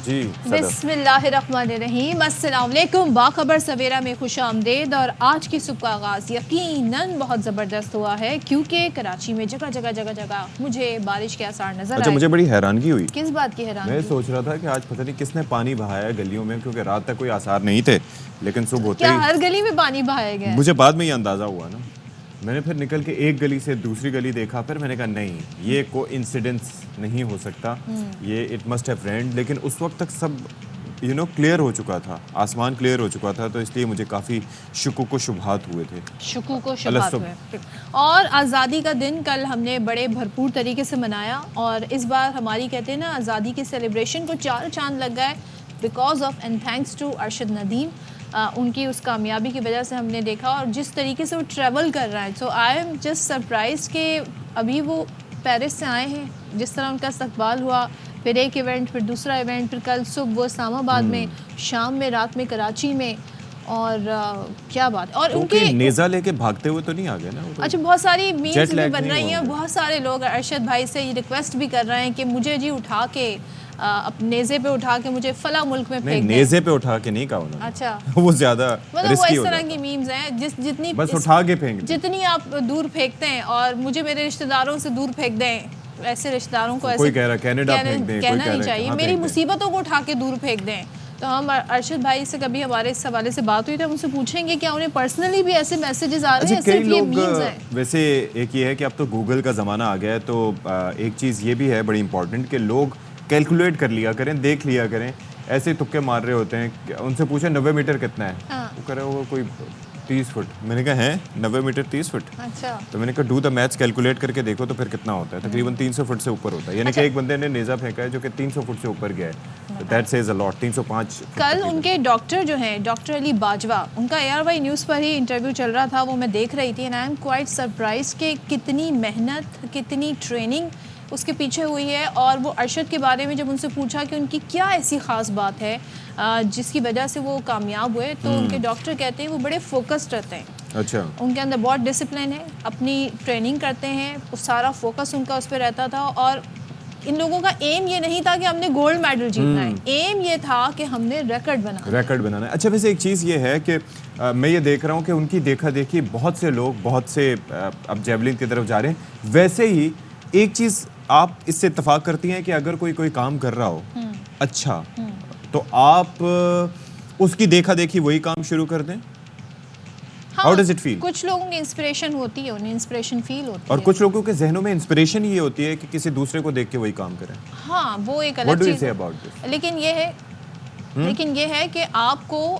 جی بسم اللہ الرحمن الرحیم، السلام علیکم۔ باخبر سویرا میں خوش آمدید۔ اور آج کی صبح کا آغاز یقیناً بہت زبردست ہوا ہے، کیونکہ کراچی میں جگہ جگہ مجھے بارش کے آثار نظر آئے۔ اچھا، مجھے بڑی حیرانگی ہوئی۔ کس بات کی حیرانگی؟ میں سوچ رہا تھا کہ آج پتہ نہیں کس نے پانی بہایا گلیوں میں، کیونکہ رات تک کوئی آثار نہیں تھے، لیکن صبح ہوتے ہی کیا ہر گلی میں پانی بہایا گیا؟ مجھے بعد میں یہ اندازہ ہوا نا، میں نے پھر نکل کے ایک گلی سے دوسری گلی دیکھا، پھر میں نے کہا نہیں، یہ کوئی انسیڈنس نہیں ہو سکتا، یہ اٹ مسٹ ہیو رینڈ۔ لیکن اس وقت تک سب کلیئر ہو چکا تھا، آسمان کلیئر ہو چکا تھا، تو اس لیے مجھے کافی شکوک و شبہات ہوئے تھے۔ شکوک و شبہات ہوئے۔ اور آزادی کا دن کل ہم نے بڑے بھرپور طریقے سے منایا، اور اس بار ہماری کہتے ہیں نا آزادی کی سیلیبریشن کو 4 چاند لگ گئے، because of and thanks to Arshad Nadeem. ان کی اس کامیابی کی وجہ سے ہم نے دیکھا، اور جس طریقے سے وہ ٹریول کر رہا ہے، سو آئی ایم جسٹ سرپرائز کہ ابھی وہ پیرس سے آئے ہیں، جس طرح ان کا استقبال ہوا، پھر ایک ایونٹ، پھر دوسرا ایونٹ، پھر کل صبح وہ اسلام آباد میں، شام میں، رات میں کراچی میں، اور کیا بات۔ اور ان کے نیزہ لے کے بھاگتے ہوئے تو نہیں آ گئے نا؟ اچھا، بہت ساری میمز بھی بن رہی ہیں، بہت سارے لوگ ارشد بھائی سے یہ ریکویسٹ بھی کر رہے ہیں کہ مجھے جی اٹھا کے نیزے پہ اٹھا کے مجھے فلاں ملک میں پھینک دیں۔ نیزے پہ اٹھا کے نہیں کہا انہوں نے، اچھا وہ زیادہ مطلب وہ اس طرح کی میمز ہیں جتنی بس اٹھا کے پھینک دیں، جتنی آپ دور پھینکتے ہیں، اور مجھے میرے رشتہ داروں سے دور پھینک دیں، ایسے رشتہ داروں کو کوئی کہہ رہا کینیڈا پھینک دیں، کہنا نہیں چاہیے، میری مصیبتوں کو اٹھا کے دور پھینک دیں۔ تو ہم ارشد بھائی سے کبھی ہمارے اس حوالے سے بات ہوئی تو ہم ان سے پوچھیں گے کیا انہیں پرسنلی بھی ایسے میسیجز آ رہے ہیں، صرف یہ میمز ہیں؟ ویسے ایک یہ ہے کہ اب تو گوگل کا زمانہ آ گیا ہے، تو ایک چیز یہ بھی ہے بڑی امپورٹنٹ کہ لوگ کیلکولیٹ کر لیا کریں، دیکھ لیا کریں، ایسے تکے مار رہے ہوتے ہیں۔ ان سے پوچھیں 90 میٹر کتنا ہے، وہ کہہ رہے وہ کوئی 30 فٹ۔ میں نے کہا ہے 90 میٹر 30 فٹ؟ اچھا، تو میں نے کہا ڈو دا میتھس، کیلکولیٹ کر کے دیکھو تو پھر کتنا ہوتا ہے، تقریباً 300 فٹ سے اوپر ہوتا ہے، یعنی کہ ایک بندے نے نیزہ پھینکا ہے جو کہ 300 فٹ سے اوپر گیا ہے، دیٹ سیز اے لاٹ، 305۔ کل ان کے ڈاکٹر جو ہیں ڈاکٹر علی باجوہ، ان کا ARY نیوز پر ہی انٹرویو چل رہا تھا، وہ میں دیکھ رہی تھی، and I am quite surprise کہ کتنی محنت، کتنی ٹریننگ اس کے پیچھے ہوئی ہے۔ اور وہ ارشد کے بارے میں جب ان سے پوچھا کہ ان کی کیا ایسی خاص بات ہے جس کی وجہ سے وہ کامیاب ہوئے، تو ان کے ڈاکٹر کہتے ہیں وہ بڑے فوکسڈ رہتے ہیں۔ اچھا، ان کے اندر بہت ڈسپلن ہے، اپنی ٹریننگ کرتے ہیں، سارا فوکس ان کا اس پہ رہتا تھا، اور ان لوگوں کا ایم یہ نہیں تھا کہ ہم نے گولڈ میڈل جیتنا ہے، ایم یہ تھا کہ ہم نے ریکارڈ بنانا ہے۔ اچھا، ویسے ایک چیز یہ ہے کہ میں یہ دیکھ رہا ہوں کہ ان کی دیکھا دیکھی بہت سے لوگ بہت سے اب جیولن کی طرف جا رہے ہیں۔ ویسے ہی ایک چیز آپ اس سے اتفاق کرتی ہیں کہ اگر کوئی کام کر رہا ہو اچھا، تو آپ اس کی دیکھا دیکھی وہی کام شروع کر دیں؟ How does it feel؟ کچھ لوگوں کی انسپریشن ہوتی ہے، انہیں انسپریشن فیل ہوتی ہے، اور کچھ لوگوں کے ذہنوں میں انسپریشن یہ ہوتی ہے کہ کسی دوسرے کو دیکھ کے وہی کام کریں۔ ہاں، وہ ایک What الگ do you چیز say ہے، about this؟ لیکن یہ ہے کہ آپ کو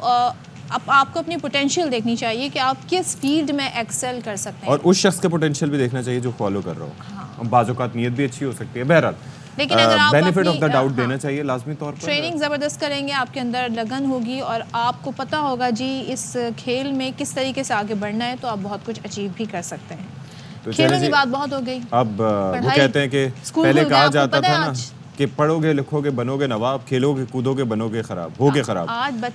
اپنی پوٹینشیل دیکھنی چاہیے کہ آپ کس فیلڈ میں ایکسل کر سکتے ہیں، اور اس شخص کا پوٹینشیل بھی دیکھنا چاہیے جو فالو کر رہا ہو۔ بعض اوقات نیت بھی اچھی ہو سکتی ہے، بہرحال لیکن اگر آپ بینیفٹ آف دا ڈاؤٹ دینا چاہیے لازمی طور پر۔ ٹریننگ زبردست کریں گے، آپ کے اندر لگن ہوگی، اور آپ کو پتہ ہوگا جی اس کھیل میں کس طریقے سے آگے بڑھنا ہے، تو آپ بہت کچھ اچیو بھی کر سکتے ہیں۔ کھیلوں کی بات بہت ہو گئی۔ اب وہ کہتے ہیں کہ پہلے کہا جاتا تھا نا کہ پڑھو گے لکھو گے بنو گے نواب، کھیلو گے کودو گے بنو گے خراب، ہوگے خراب۔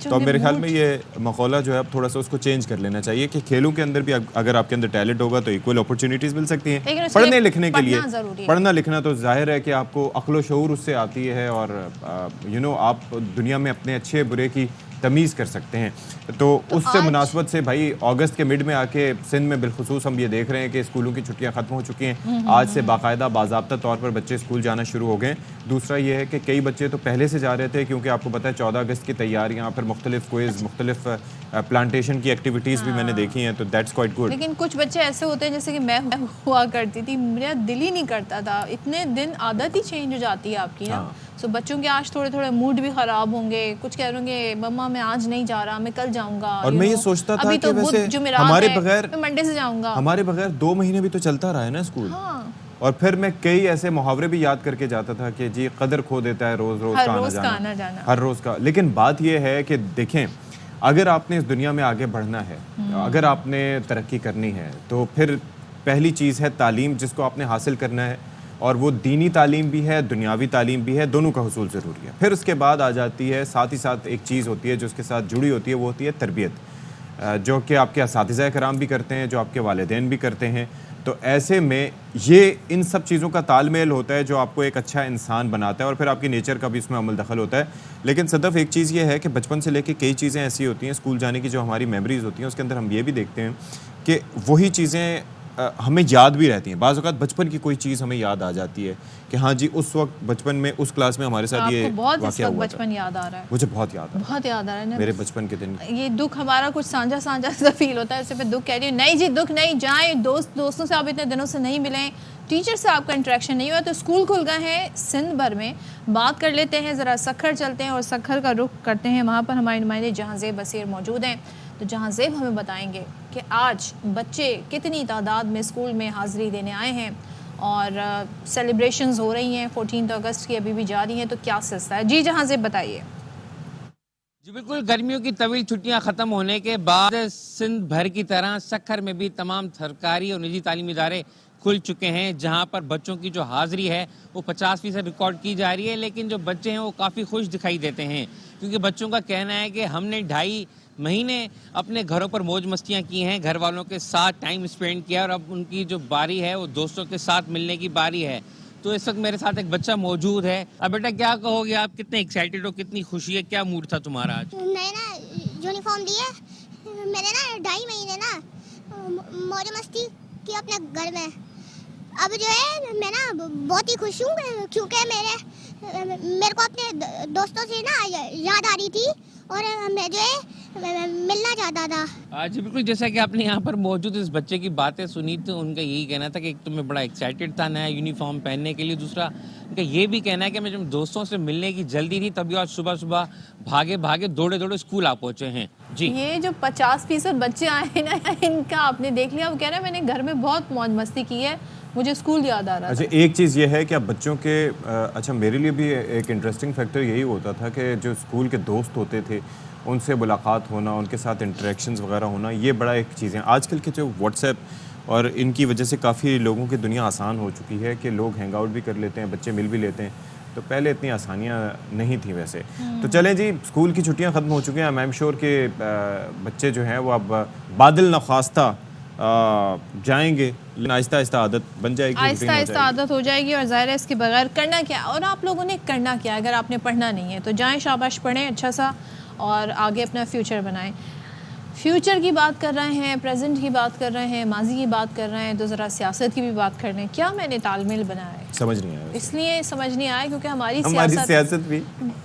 تو میرے خیال میں یہ مقولہ جو ہے اب تھوڑا سا اس کو چینج کر لینا چاہیے کہ کھیلوں کے اندر بھی اگر آپ کے اندر ٹیلنٹ ہوگا تو ایکول اپرچونیٹیز مل سکتی ہیں۔ پڑھنے لکھنے کے لیے پڑھنا لکھنا تو ظاہر ہے کہ آپ کو عقل و شعور اس سے آتی ہے، اور آپ دنیا میں اپنے اچھے برے کی تمیز کر سکتے ہیں۔ تو اس سے مناسبت سے بھائی اگست کے مڈ میں آ کے سندھ میں بالخصوص ہم یہ دیکھ رہے ہیں کہ اسکولوں کی چھٹیاں ختم ہو چکی ہیں، آج سے باقاعدہ باضابطہ طور پر بچے اسکول جانا شروع ہو گئے۔ دوسرا یہ ہے کہ کئی بچے تو پہلے سے جا رہے تھے، کیونکہ آپ کو پتہ ہے 14 اگست کی تیاریاں، پھر مختلف کوئز، مختلف پلانٹیشن کی ایکٹیویٹیز بھی میں نے دیکھی ہیں، تو دیٹس کوائٹ گڈ۔ لیکن کچھ بچے ایسے ہوتے ہیں جیسے کہ میں ہوا کرتی تھی، میرا دل ہی نہیں کرتا تھا، اتنے دن عادت ہی چینج ہو جاتی ہے آپ کی نا۔ سو بچوں کے آج تھوڑے موڈ بھی خراب ہوں گے، کچھ کہہ رہے گے مما میں آج نہیں جا رہا، میں کل جاؤں گا، اور میں یہ سوچتا تھا کہ ویسے ہمارے بغیر میں منڈے سے جاؤں گا، ہمارے بغیر 2 مہینے بھی تو چلتا رہا ہے نا اسکول۔ اور پھر میں کئی ایسے محاورے بھی یاد کر کے جاتا تھا کہ جی قدر کھو دیتا ہے روز روز کا آنا جانا، ہر روز کا۔ لیکن بات یہ ہے کہ دیکھیں، اگر آپ نے اس دنیا میں آگے بڑھنا ہے، اگر آپ نے ترقی کرنی ہے، تو پھر پہلی چیز ہے تعلیم، جس کو آپ نے حاصل کرنا ہے، اور وہ دینی تعلیم بھی ہے، دنیاوی تعلیم بھی ہے، دونوں کا حصول ضروری ہے۔ پھر اس کے بعد آ جاتی ہے ساتھ ہی ساتھ ایک چیز ہوتی ہے جو اس کے ساتھ جڑی ہوتی ہے، وہ ہوتی ہے تربیت، جو کہ آپ کے اساتذہ کرام بھی کرتے ہیں، جو آپ کے والدین بھی کرتے ہیں۔ تو ایسے میں یہ ان سب چیزوں کا تال میل ہوتا ہے جو آپ کو ایک اچھا انسان بناتا ہے، اور پھر آپ کی نیچر کا بھی اس میں عمل دخل ہوتا ہے. لیکن صدف ایک چیز یہ ہے کہ بچپن سے لے کے کئی چیزیں ایسی ہوتی ہیں اسکول جانے کی جو ہماری میموریز ہوتی ہیں، اس کے اندر ہم یہ بھی دیکھتے ہیں کہ وہی چیزیں ہمیں یاد بھی رہتی ہیں. بعض اوقات بچپن کی کوئی چیز ہمیں یاد آ جاتی ہے کہ ہاں جی اس وقت بچپن میں اس کلاس میں ہمارے ساتھ یہ واقعہ ہوا تھا. بچپن یاد آ رہا ہے؟ مجھے بہت یاد آ رہا ہے، بہت یاد آ رہا ہے نا میرے بچپن کے دن. یہ دکھ ہمارا کچھ سانجا سانجا سا فیل ہوتا ہے، اسے پہ دکھ کہہ رہی ہوں. نہیں جی دکھ نہیں، جائیں دوستوں سے آپ اتنے دنوں سے نہیں ملیں، ٹیچر سے آپ کا انٹریکشن نہیں ہوا، تو اسکول کھل گئے ہیں سندھ بھر میں. بات کر لیتے ہیں، ذرا سکھر چلتے ہیں اور سکھر کا رخ کرتے ہیں. وہاں پر ہمارے نمائندے جہاں زیب بصیر موجود ہیں. تو جہاں زیب ہمیں بتائیں گے کہ آج بچے کتنی تعداد میں اسکول میں حاضری دینے آئے ہیں اور سیلیبریشنز ہو رہی ہیں 14 اگست کی ابھی بھی جاری ہیں، تو کیا سلسلہ ہے؟ جی جہاں زیب بتائیے. جی بالکل، گرمیوں کی طویل چھٹیاں ختم ہونے کے بعد سندھ بھر کی طرح سکھر میں بھی تمام سرکاری اور نجی تعلیمی ادارے کھل چکے ہیں، جہاں پر بچوں کی جو حاضری ہے وہ 50% ریکارڈ کی جا رہی ہے. لیکن جو بچے ہیں وہ کافی خوش دکھائی دیتے ہیں، کیونکہ بچوں کا کہنا ہے کہ ہم نے 2.5 مہینے اپنے گھروں پر موج مستیاں کی ہیں، گھر والوں کے ساتھ ٹائم اسپینڈ کیا، اور اب ان کی جو باری ہے وہ دوستوں کے ساتھ ملنے کی باری ہے. تو اس وقت میرے ساتھ ایک بچہ موجود ہے. اب بیٹا کیا کہو گے آپ، کتنے ایکسائٹیڈ ہو، کتنی خوشی ہے، کیا موڈ تھا تمہارا آج؟ میں نا یونیفارم دی ہے، میں نے نا 2.5 مہینے نا موج مستی کی اپنے گھر میں. اب جو ہے میں نا بہت ہی خوش ہوں، کیونکہ میرے کو اپنے دوستوں سے نا یاد آ رہی تھی اور میں جو ہے ملنا چاہتا تھا. جی بالکل، جیسا کہ آپ نے یہاں پر موجود اس بچے کی باتیں سنی تو ان کا یہی کہنا تھا کہ ایک تو میں بڑا ایکسائٹیڈ تھا نیا یونیفارم پہننے کے لیے، دوسرا ان کا یہ بھی کہنا ہے کہ میں جب دوستوں سے ملنے کی جلدی تھی تبھی آج صبح بھاگے دوڑے اسکول آ پہنچے ہیں. جی یہ جو 50% بچے آئے ہیں نا، ان کا آپ نے دیکھ لیا. وہ کہہ رہے ہیں میں نے گھر میں بہت موج مستی کی ہے، مجھے اسکول یاد آ رہا تھا. اچھا ایک چیز یہ ہے کہ اب بچوں کے اچھا میرے لیے بھی ایک انٹرسٹنگ فیکٹر یہی ہوتا تھا کہ جو اسکول کے دوست ہوتے تھے ان سے ملاقات ہونا، ان کے ساتھ انٹریکشنز وغیرہ ہونا، یہ بڑا ایک چیز ہے. آج کل کے جو واٹس ایپ اور ان کی وجہ سے کافی لوگوں کی دنیا آسان ہو چکی ہے کہ لوگ ہینگ آؤٹ بھی کر لیتے ہیں، بچے مل بھی لیتے ہیں. تو پہلے اتنی آسانیاں نہیں تھیں ویسے. تو چلیں جی، اسکول کی چھٹیاں ختم ہو چکی ہیں. آئی ایم شیور کہ بچے جو ہیں وہ اب بادل نخواستہ جائیں گے، لیکن آہستہ آہستہ عادت بن جائے گی، آہستہ عادت ہو جائے گی. اور ظاہر ہے اس کے بغیر کرنا کیا، اور آپ لوگوں نے کرنا کیا. اگر آپ نے پڑھنا نہیں ہے تو جائیں، شاباش پڑھیں اچھا سا اور آگے اپنا فیوچر بنائیں. فیوچر کی بات کر رہے ہیں، پریزنٹ کی بات کر رہے ہیں، ماضی کی بات کر رہے ہیں، تو ذرا سیاست کی بھی بات کر رہے ہیں. کیا میں نے تال میل بنایا ہے؟ سمجھ نہیں آیا. اس لیے سمجھ نہیں آیا کیونکہ ہماری سیاست بھی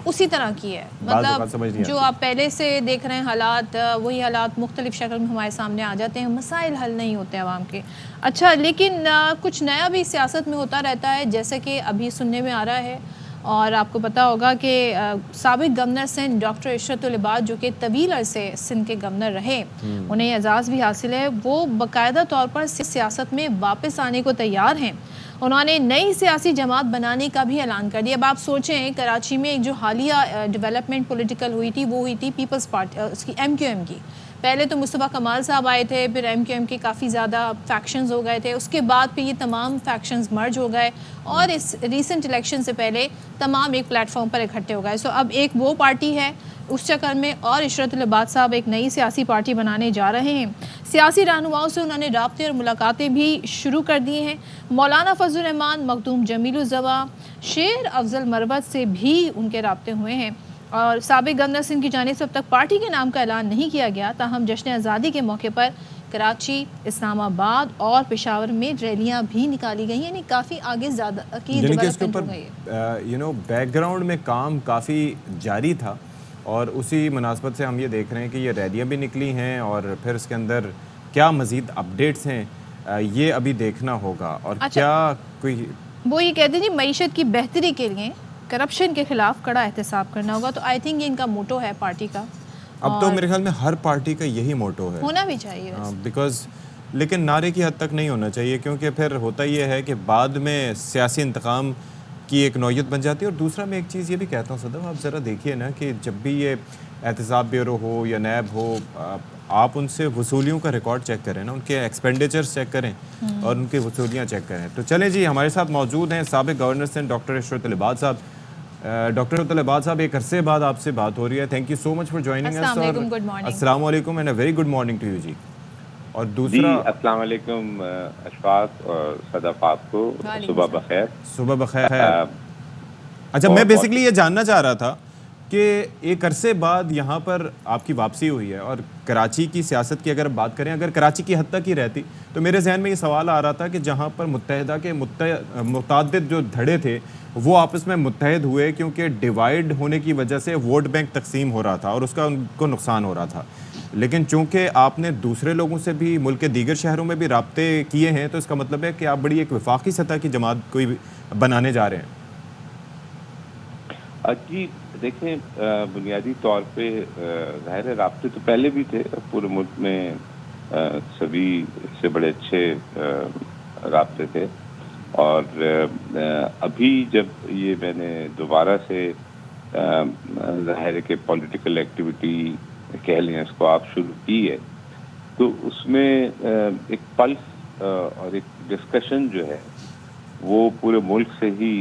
اسی طرح کی ہے. مطلب جو آپ پہلے سے دیکھ رہے ہیں حالات، وہی حالات مختلف شکل میں ہمارے سامنے آ جاتے ہیں، مسائل حل نہیں ہوتے عوام کے. اچھا لیکن کچھ نیا بھی سیاست میں ہوتا رہتا ہے، جیسے کہ ابھی سننے میں آ رہا ہے. اور آپ کو پتا ہوگا کہ سابق گورنر سندھ ڈاکٹر عشرت العباد جو کہ طویل عرصے سندھ کے گورنر رہے، انہیں اعزاز بھی حاصل ہے، وہ باقاعدہ طور پر سیاست میں واپس آنے کو تیار ہیں. انہوں نے نئی سیاسی جماعت بنانے کا بھی اعلان کر دیا. اب آپ سوچیں کراچی میں ایک جو حالیہ ڈیولپمنٹ پولیٹیکل ہوئی تھی وہ ہوئی تھی پیپلز پارٹی، اس کی MQM کی. پہلے تو مصطفیٰ کمال صاحب آئے تھے، پھر MQM کے کافی زیادہ فیکشنز ہو گئے تھے، اس کے بعد پھر یہ تمام فیکشنز مرج ہو گئے اور اس ریسنٹ الیکشن سے پہلے تمام ایک پلیٹ فارم پر اکٹھے ہو گئے. سو اب ایک وہ پارٹی ہے اس چکر میں، اور عشرت العباد صاحب ایک نئی سیاسی پارٹی بنانے جا رہے ہیں. سیاسی رہنماؤں سے انہوں نے رابطے اور ملاقاتیں بھی شروع کر دی ہیں. مولانا فضل الرحمان، مخدوم جمیل الزواں، شیر افضل مروت سے بھی ان کے رابطے ہوئے ہیں. اور سابق گورنر سندھ کی جانب سے اب تک پارٹی کے نام کا اعلان نہیں کیا گیا، تاہم جشن آزادی کے موقع پر کراچی، اسلام آباد اور پشاور میں ریلیاں بھی نکالی گئی، یعنی کافی آگے زیادہ کی ڈیولپمنٹ ہو گئی ہے. بیک گراؤنڈ میں کام کافی جاری تھا، اور اسی مناسبت سے ہم یہ دیکھ رہے ہیں کہ یہ ریلیاں بھی نکلی ہیں، اور پھر اس کے اندر کیا مزید اپڈیٹس ہیں یہ ابھی دیکھنا ہوگا. اور کیا کوئی وہ یہ کہتے ہیں جی معیشت کی بہتری کے لیے کرپشن کے خلاف کڑا احتساب کرنا ہوگا. تو آئی تھنک یہ ان کا موٹو ہے پارٹی کا. اب تو میرے خیال میں ہر پارٹی کا یہی موٹو ہے، ہونا بھی چاہیے بیکاز لیکن نعرے کی حد تک نہیں ہونا چاہیے، کیونکہ پھر ہوتا یہ ہے کہ بعد میں سیاسی انتقام کی ایک نوعیت بن جاتی ہے. اور دوسرا میں ایک چیز یہ بھی کہتا ہوں صدف، آپ ذرا دیکھیے نا کہ جب بھی یہ احتساب بیورو ہو یا نیب ہو، آپ ان سے وصولیوں کا ریکارڈ چیک کریں نا، ان کے ایکسپینڈیچرز چیک کریں اور ان کی وصولیاں چیک کریں. تو چلیں جی، ہمارے ساتھ موجود ہیں سابق گورنر سندھ ڈاکٹر عشرت العباد صاحب. ڈاکٹر عشرت العباد صاحب، ایک عرصے بعد آپ سے بات ہو رہی ہے. Thank you so much for joining us. السلام علیکم، گڈ مارننگ. السلام علیکم and a very good morning to you جی. اور دوسرا السلام علیکم اشفاق اور صدف آپ کو صبح بخیر. صبح بخیر. اچھا میں بیسکلی یہ جاننا چاہ رہا تھا کہ ایک عرصے بعد یہاں پر آپ کی واپسی ہوئی ہے، اور کراچی کی سیاست کی اگر بات کریں، اگر کراچی کی حد تک ہی رہتی تو میرے ذہن میں یہ سوال آ رہا تھا کہ جہاں پر متحدہ کے متعدد جو دھڑے تھے وہ آپس میں متحد ہوئے کیونکہ ڈیوائیڈ ہونے کی وجہ سے ووٹ بینک تقسیم ہو رہا تھا اور اس کا ان کو نقصان ہو رہا تھا. لیکن چونکہ آپ نے دوسرے لوگوں سے بھی ملک کے دیگر شہروں میں بھی رابطے کیے ہیں تو اس کا مطلب ہے کہ آپ بڑی ایک وفاقی سطح کی جماعت کوئی بنانے جا رہے ہیں. جی دیکھیں، بنیادی طور پہ ظاہر رابطے تو پہلے بھی تھے پورے ملک میں، سبھی سے بڑے اچھے رابطے تھے، اور ابھی جب یہ میں نے دوبارہ سے ظاہر ہے کہ پولیٹیکل ایکٹیویٹی کہہ لیں اس کو آپ شروع کی ہے، تو اس میں ایک پلس اور ایک ڈسکشن جو ہے وہ پورے ملک سے ہی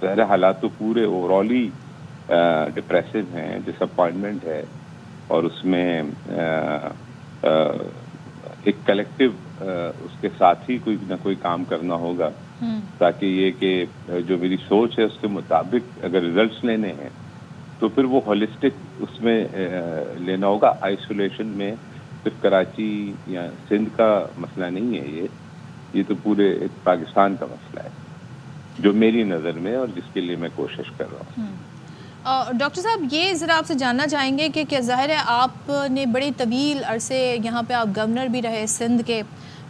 ظاہر حالات تو پورے اوورال ہی ڈپریسو ہیں، ڈس اپوائنٹمنٹ ہے، اور اس میں ایک کلیکٹیو اس کے ساتھ ہی کوئی نہ کوئی کام کرنا ہوگا تاکہ یہ کہ جو میری سوچ ہے اس کے مطابق اگر ریزلٹس لینے ہیں تو پھر وہ ہولسٹک اس میں لینا ہوگا. آئسولیشن میں صرف کراچی یا سندھ کا مسئلہ نہیں ہے، یہ تو پورے ایک پاکستان کا مسئلہ ہے جو میری نظر میں اور جس کے لیے میں کوشش کر رہا ہوں. ڈاکٹر صاحب یہ ذرا آپ سے جاننا چاہیں گے کہ کیا ظاہر ہے آپ نے بڑے طویل عرصے یہاں پہ آپ گورنر بھی رہے سندھ کے،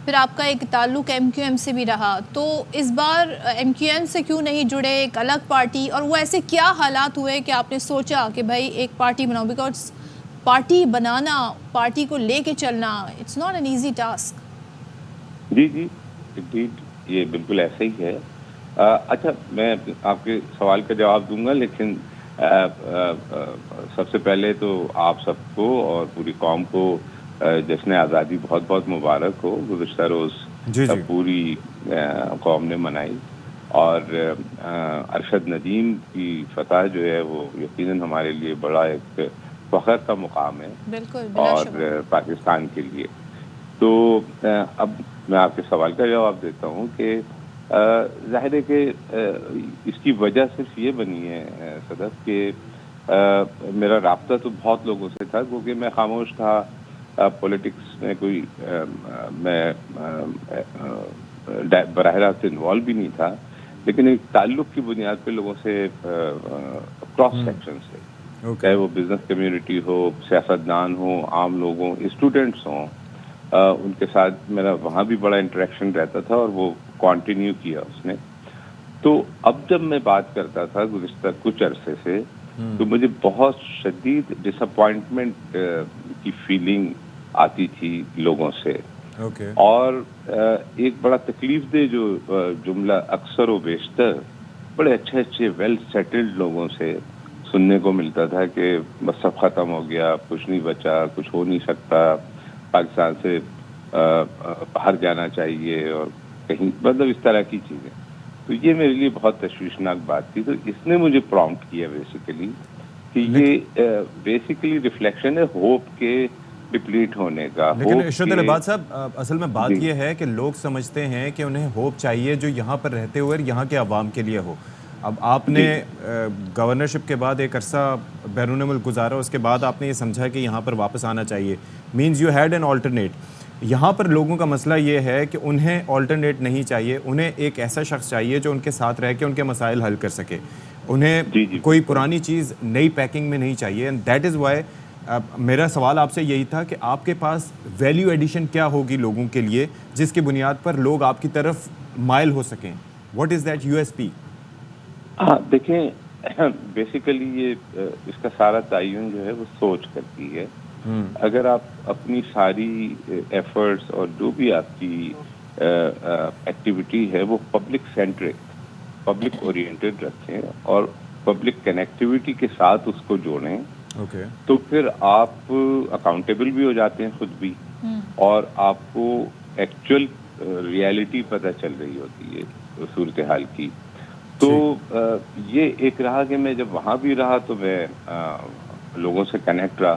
پھر آپ کا ایک تعلق ایم کیو ایم سے بھی رہا، تو اس بار ایم کیو ایم سے کیوں نہیں جڑے، ایک الگ پارٹی، اور وہ ایسے کیا حالات ہوئے کہ آپ نے سوچا کہ بھائی ایک پارٹی بناؤ؟ بیکاز پارٹی بنانا، پارٹی کو لے کے چلنا، it's not an easy task. جی یہ بالکل ایسا ہی ہے. اچھا میں آپ کے سوال کا جواب دوں گا، لیکن سب سے پہلے تو آپ سب کو اور پوری قوم کو جشن آزادی بہت بہت مبارک ہو. گزشتہ روز پوری قوم نے منائی، اور ارشد ندیم کی فتح جو ہے وہ یقیناً ہمارے لیے بڑا ایک فخر کا مقام ہے اور پاکستان کے لیے. تو اب میں آپ کے سوال کا جواب دیتا ہوں کہ ظاہر ہے کہ اس کی وجہ صرف یہ بنی ہے صدف کہ میرا رابطہ تو بہت لوگوں سے تھا، کیونکہ میں خاموش تھا، پولیٹکس میں کوئی میں براہ راست انوالو بھی نہیں تھا، لیکن ایک تعلق کی بنیاد پہ لوگوں سے کراس سیکشن سے، چاہے وہ بزنس کمیونٹی ہو، سیاستدان ہوں، عام لوگ ہوں، اسٹوڈنٹس ہوں، ان کے ساتھ میرا وہاں بھی بڑا انٹریکشن رہتا تھا اور وہ کنٹینیو کیا اس نے. تو اب جب میں بات کرتا تھا گزشتہ کچھ عرصے سے تو مجھے بہت شدید ڈس اپوائنٹمنٹ کی فیلنگ آتی تھی لوگوں سے، اور ایک بڑا تکلیف دہ جو جملہ اکثر و بیشتر بڑے اچھے ویل سیٹلڈ لوگوں سے سننے کو ملتا تھا کہ بس سب ختم ہو گیا، کچھ نہیں بچا، کچھ ہو نہیں سکتا، پاکستان سے باہر جانا چاہیے، اور کہیں مطلب اس طرح کی چیزیں. تو یہ میرے لیے بہت تشویشناک بات تھی. تو اس نے مجھے پرومپٹ کیا بیسیکلی کہ یہ بیسیکلی ریفلیکشن ہے ہوپ کے ڈپلیٹ ہونے کا. لیکن ارشد العباد صاحب اصل میں بات یہ ہے کہ لوگ سمجھتے ہیں کہ انہیں ہوپ چاہیے جو یہاں پر رہتے ہوئے یہاں کے عوام کے لیے ہو. اب آپ نے گورنرشپ کے بعد ایک عرصہ بیرون ملک گزارا، اس کے بعد آپ نے یہ سمجھا کہ یہاں پر واپس آنا چاہیے، means you had an alternate. یہاں پر لوگوں کا مسئلہ یہ ہے کہ انہیں آلٹرنیٹ نہیں چاہیے، انہیں ایک ایسا شخص چاہیے جو ان کے ساتھ رہ کے ان کے مسائل حل کر سکے. انہیں کوئی پرانی چیز نئی پیکنگ میں نہیں چاہیے. اینڈ دیٹ از وائی میرا سوال آپ سے یہی تھا کہ آپ کے پاس ویلیو ایڈیشن کیا ہوگی لوگوں کے لیے جس کی بنیاد پر لوگ آپ کی طرف مائل ہو سکیں. What is that U S P? دیکھیں بیسیکلی یہ اس کا سارا تعین جو ہے وہ سوچ کرتی ہے. اگر آپ اپنی ساری ایفرٹس اور جو بھی آپ کی ایکٹیویٹی ہے وہ پبلک سینٹرک، پبلک اورینٹڈ رکھیں اور پبلک کنیکٹیویٹی کے ساتھ اس کو جوڑیں، تو پھر آپ اکاؤنٹیبل بھی ہو جاتے ہیں خود بھی، اور آپ کو ایکچوئل ریالٹی پتہ چل رہی ہوتی ہے صورتحال کی. تو یہ ایک رہا کہ میں جب وہاں بھی رہا تو میں لوگوں سے کنیکٹ رہا.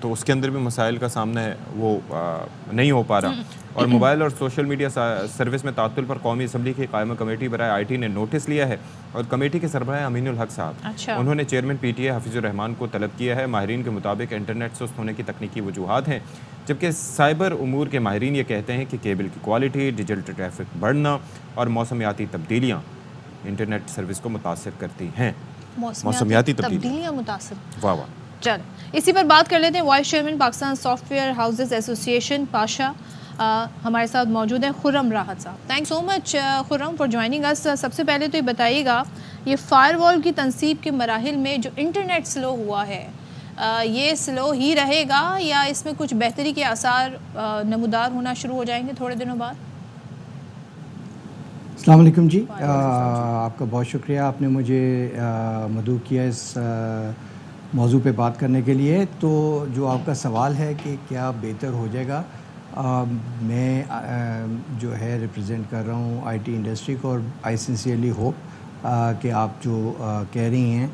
تو اس کے اندر بھی مسائل کا سامنا ہے وہ نہیں ہو پا رہا. اور موبائل اور سوشل میڈیا سروس میں تعطل پر قومی اسمبلی کی قائمہ کمیٹی برائے آئی ٹی نے نوٹس لیا ہے, اور کمیٹی کے سربراہ امین الحق صاحب انہوں نے chairman P T A Hafeez ur-Rehman کو طلب کیا ہے. ماہرین کے مطابق انٹرنیٹ سست ہونے کی تکنیکی وجوہات ہیں, جبکہ سائبر امور کے ماہرین یہ کہتے ہیں کہ کیبل کی کوالٹی, ڈیجیٹل ٹریفک بڑھنا اور موسمیاتی تبدیلیاں انٹرنیٹ سروس کو متاثر کرتی ہیں. موسمیاتی تبدیلیاں متاثر. واہ واہ. چل اسی پر بات کر لیتے ہیں. Vice chairman Pakistan software houses association Pasha ہمارے ساتھ موجود ہیں خرم راحت صاحب. Thank so much Khurram for joining us. سب سے پہلے تو یہ بتائیے گا, یہ فائر وال کی تنصیب کے مراحل میں جو انٹرنیٹ سلو ہوا ہے, یہ سلو ہی رہے گا یا اس میں کچھ بہتری کے آثار نمودار ہونا شروع ہو جائیں گے تھوڑے دنوں بعد؟ السلام علیکم جی, آپ کا بہت شکریہ, آپ نے مجھے مدعو کیا اس موضوع پہ بات کرنے کے لیے. تو جو آپ کا سوال ہے کہ کیا بہتر ہو جائے گا, میں جو ہے ریپرزینٹ کر رہا ہوں آئی ٹی انڈسٹری کو, اور آئی سنسیئرلی ہوپ کہ آپ جو کہہ رہی ہیں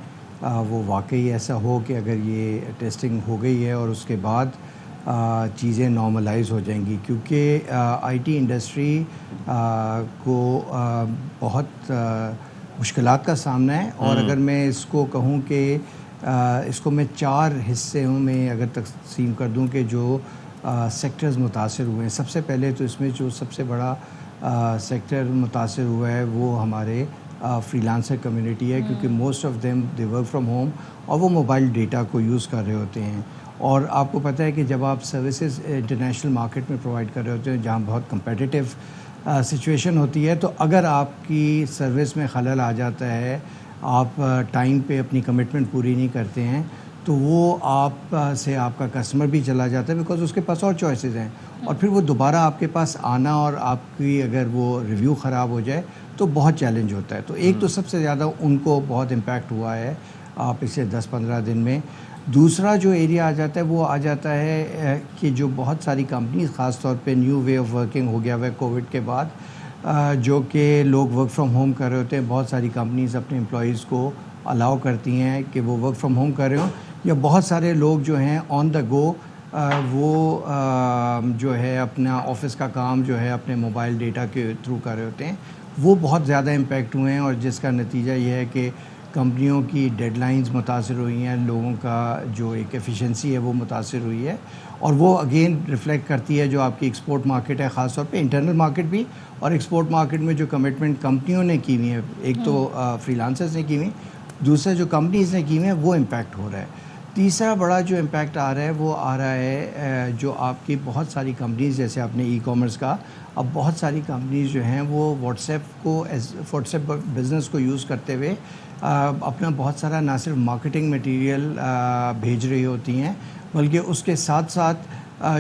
وہ واقعی ایسا ہو کہ اگر یہ ٹیسٹنگ ہو گئی ہے اور اس کے بعد چیزیں نارملائز ہو جائیں گی, کیونکہ آئی ٹی انڈسٹری کو بہت مشکلات کا سامنا ہے. اور اگر میں اس کو کہوں کہ اس کو میں 4 حصوں میں اگر تقسیم کر دوں کہ جو سیکٹرز متاثر ہوئے ہیں, سب سے پہلے تو اس میں جو سب سے بڑا سیکٹر متاثر ہوا ہے وہ ہمارے فری لانسر کمیونٹی ہے, کیونکہ most of them they work from home اور وہ موبائل ڈیٹا کو یوز کر رہے ہوتے ہیں. اور آپ کو پتہ ہے کہ جب آپ سروسز انٹرنیشنل مارکیٹ میں پرووائڈ کر رہے ہوتے ہیں جہاں بہت کمپیٹیٹیو سچویشن ہوتی ہے, تو اگر آپ کی سروس میں خلل آ جاتا ہے, آپ ٹائم پہ اپنی کمٹمنٹ پوری نہیں کرتے ہیں, تو وہ آپ سے آپ کا کسٹمر بھی چلا جاتا ہے, بیکاز اس کے پاس اور چوائسیز ہیں, اور پھر وہ دوبارہ آپ کے پاس آنا اور آپ کی اگر وہ ریویو خراب ہو جائے تو بہت چیلنج ہوتا ہے. تو ایک تو سب سے زیادہ ان کو بہت امپیکٹ ہوا ہے پچھلے 10-15 دن میں. دوسرا جو ایریا آ جاتا ہے وہ آ جاتا ہے کہ جو بہت ساری کمپنیز, خاص طور پہ new way of working who گیا ہوا ہے کووڈ کے بعد, جو کہ لوگ ورک فرام ہوم کر رہے ہوتے ہیں. بہت ساری کمپنیز اپنے امپلائیز کو الاؤ کرتی ہیں کہ وہ ورک فرام ہوم کر رہے ہوں, یا بہت سارے لوگ جو ہیں آن دا گو وہ جو ہے اپنا آفس کا کام جو ہے اپنے موبائل ڈیٹا کے تھرو کر رہے ہوتے ہیں. وہ بہت زیادہ امپیکٹ ہوئے ہیں, اور جس کا نتیجہ یہ ہے کہ کمپنیوں کی ڈیڈ لائنز متاثر ہوئی ہیں, لوگوں کا جو ایک ایفیشنسی ہے وہ متاثر ہوئی ہے, اور وہ اگین ریفلیکٹ کرتی ہے جو آپ کی ایکسپورٹ مارکیٹ ہے, خاص طور پہ انٹرنل مارکیٹ بھی, اور ایکسپورٹ مارکیٹ میں جو کمٹمنٹ کمپنیوں نے کی ہوئی ہیں, ایک تو فری لانسرز نے کی ہوئی, دوسرا جو کمپنیز نے کی ہوئی ہیں, وہ امپیکٹ ہو رہا ہے. تیسرا بڑا جو امپیکٹ آ رہا ہے وہ آ رہا ہے جو آپ کی بہت ساری کمپنیز, جیسے آپ نے ای کامرس کا, اب بہت ساری کمپنیز جو ہیں وہ واٹس ایپ بزنس کو یوز کرتے ہوئے اپنا بہت سارا نہ صرف مارکیٹنگ مٹیریل بھیج رہی ہوتی ہیں, بلکہ اس کے ساتھ ساتھ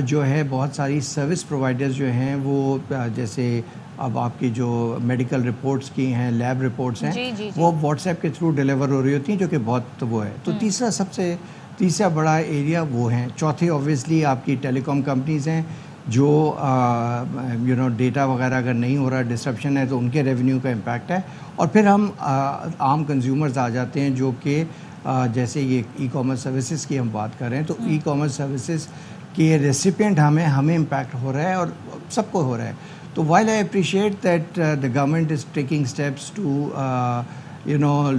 جو ہے بہت ساری سروس پرووائڈرز جو ہیں وہ, جیسے اب آپ کی جو میڈیکل رپورٹس کی ہیں, لیب رپورٹس ہیں, وہ واٹس ایپ کے تھرو ڈیلیور ہو رہی ہوتی ہیں, جو کہ بہت وہ ہے. تو تیسرا بڑا ایریا وہ ہیں. چوتھی اوبویسلی آپ کی ٹیلی کام کمپنیز ہیں, جو ڈیٹا وغیرہ اگر نہیں ہو رہا, ڈسرپشن ہے, تو ان کے ریونیو کا امپیکٹ ہے. اور پھر ہم عام کنزیومرز آ جاتے ہیں, جو کہ جیسے یہ ای کامرس سروسز کی ہم بات کر رہے ہیں, تو ای کامرس سروسز کے ریسیپینٹ ہمیں امپیکٹ ہو رہا ہے, اور سب کو ہو رہا ہے. تو while I appreciate that the government is taking steps to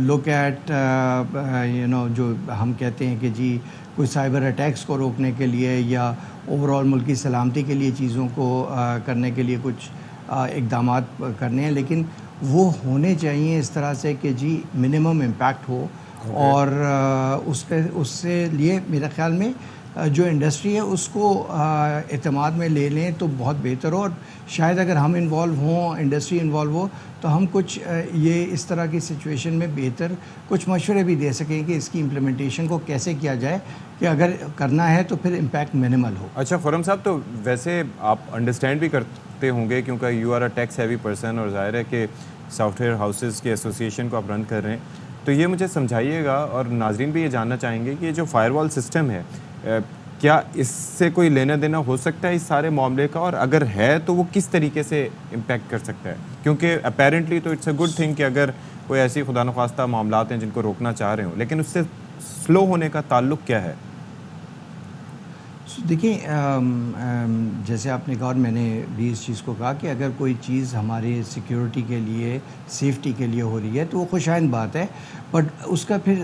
look at جو ہم کہتے ہیں کہ جی کوئی سائبر اٹیکس کو روکنے کے لیے یا اوور آل ملکی سلامتی کے لیے چیزوں کو کرنے کے لیے کچھ اقدامات کرنے ہیں, لیکن وہ ہونے چاہیے اس طرح سے کہ جی منیمم امپیکٹ ہو. اور اس سے لیے میرے خیال میں جو انڈسٹری ہے اس کو اعتماد میں لے لیں تو بہت بہتر ہو. اور شاید اگر ہم انوالو ہوں, انڈسٹری انوالو ہو, تو ہم کچھ یہ اس طرح کی سچویشن میں بہتر کچھ مشورے بھی دے سکیں کہ اس کی امپلیمنٹیشن کو کیسے کیا جائے, کہ اگر کرنا ہے تو پھر امپیکٹ منیمل ہو. اچھا خرم صاحب, تو ویسے آپ انڈرسٹینڈ بھی کرتے ہوں گے کیونکہ you are a tax heavy person, اور ظاہر ہے کہ سافٹ ویئر ہاؤسز کے ایسوسیشن کو آپ رن کر رہے ہیں, تو یہ مجھے سمجھائیے گا, اور ناظرین بھی یہ جاننا چاہیں گے کہ یہ جو فائر وال سسٹم ہے کیا اس سے کوئی لینا دینا ہو سکتا ہے اس سارے معاملے کا, اور اگر ہے تو وہ کس طریقے سے امپیکٹ کر سکتا ہے؟ کیونکہ اپیرنٹلی تو اٹس اے گڈ تھنگ کہ اگر کوئی ایسی خدا نخواستہ معاملات ہیں جن کو روکنا چاہ رہے ہوں, لیکن اس سے سلو ہونے کا تعلق کیا ہے؟ دیکھیں جیسے آپ نے کہا اور میں نے بھی اس چیز کو کہا کہ اگر کوئی چیز ہمارے سیکیورٹی کے لیے سیفٹی کے لیے ہو رہی ہے تو وہ خوشائند بات ہے، بٹ اس کا پھر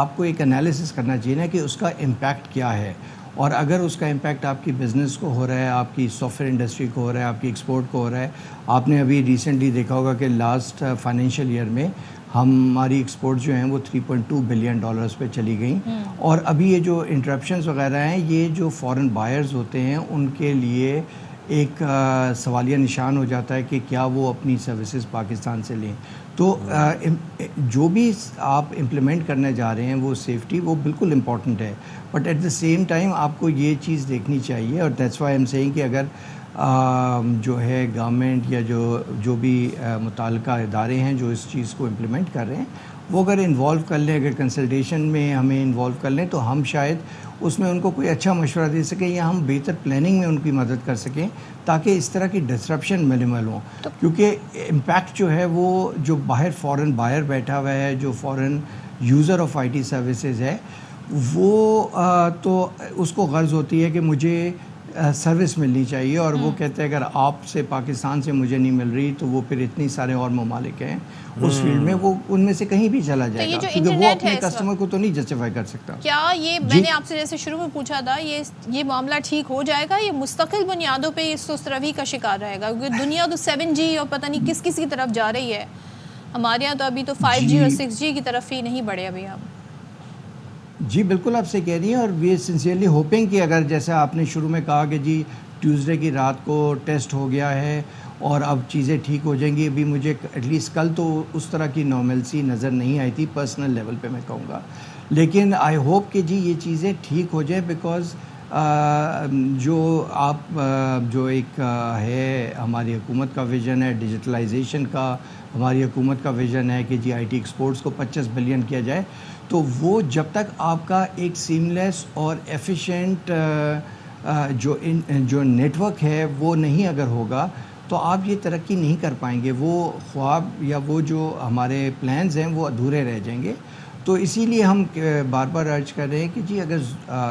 آپ کو ایک انالیسس کرنا چاہیے نا کہ اس کا امپیکٹ کیا ہے، اور اگر اس کا امپیکٹ آپ کی بزنس کو ہو رہا ہے، آپ کی سافٹ ویئر انڈسٹری کو ہو رہا ہے، آپ کی ایکسپورٹ کو ہو رہا ہے. آپ نے ابھی ریسنٹلی دیکھا ہوگا کہ لاسٹ فائنینشیل ایئر میں ہماری ایکسپورٹ جو ہیں وہ $3.2 بلین پہ چلی گئیں، اور ابھی یہ جو انٹرپشنز وغیرہ ہیں یہ جو فورن بائرز ہوتے ہیں ان کے لیے ایک سوالیہ نشان ہو جاتا ہے کہ کیا وہ اپنی سروسز پاکستان سے لیں. تو جو بھی آپ امپلیمنٹ کرنے جا رہے ہیں وہ سیفٹی وہ بالکل امپورٹنٹ ہے، but at the same time آپ کو یہ چیز دیکھنی چاہیے، اور دیٹس وائی ایم سیئنگ کہ اگر جو ہے گورنمنٹ یا جو بھی متعلقہ ادارے ہیں جو اس چیز کو امپلیمنٹ کر رہے ہیں وہ اگر انوالو کر لیں، اگر کنسلٹیشن میں ہمیں انوالو کر لیں تو ہم شاید اس میں ان کو کوئی اچھا مشورہ دے سکیں یا ہم بہتر پلاننگ میں ان کی مدد کر سکیں تاکہ اس طرح کی ڈسرپشن منیمل ہوں. کیونکہ امپیکٹ جو ہے وہ جو باہر فورن بائر بیٹھا ہوا ہے، جو foreign user of I T services ہے، وہ تو اس کو غرض ہوتی ہے کہ مجھے سروس ملنی چاہیے، اور وہ کہتے ہیں اگر آپ سے پاکستان سے مجھے نہیں مل رہی تو وہ پھر اتنی سارے اور ممالک ہیں اس فیلڈ میں، وہ ان میں سے کہیں بھی چلا جائے گا کیونکہ وہ اپنے کسٹمر کو تو نہیں جسٹیفائی کر سکتا. کیا یہ میں نے آپ سے جیسے شروع میں پوچھا تھا یہ معاملہ ٹھیک ہو جائے گا، یہ مستقل بنیادوں پہ اس سست روی کا شکار رہے گا؟ کیونکہ دنیا تو 7G اور پتہ نہیں کس کی طرف جا رہی ہے، ہمارے یہاں تو ابھی تو 5G اور 6G کی طرف ہی نہیں بڑھے ابھی ہم. جی بالکل آپ سے کہہ رہی ہیں، اور وی سنسیئرلی ہوپنگ کہ اگر جیسا آپ نے شروع میں کہا کہ جی ٹیوزڈے کی رات کو ٹیسٹ ہو گیا ہے اور اب چیزیں ٹھیک ہو جائیں گی، ابھی مجھے ایٹ لیسٹ کل تو اس طرح کی نارملسی نظر نہیں آئی تھی پرسنل لیول پہ میں کہوں گا، لیکن آئی ہوپ کہ جی یہ چیزیں ٹھیک ہو جائیں، بیکاز جو آپ جو ایک ہے ہماری حکومت کا ویژن ہے ڈیجیٹلائزیشن کا، ہماری حکومت کا ویژن ہے کہ جی آئی ٹی ایکسپورٹس کو 25 بلین کیا جائے، تو وہ جب تک آپ کا ایک سیملیس اور ایفیشینٹ جو نیٹ ورک ہے وہ نہیں اگر ہوگا تو آپ یہ ترقی نہیں کر پائیں گے، وہ خواب یا وہ جو ہمارے پلانز ہیں وہ ادھورے رہ جائیں گے. تو اسی لیے ہم بار بار ارج کر رہے ہیں کہ جی اگر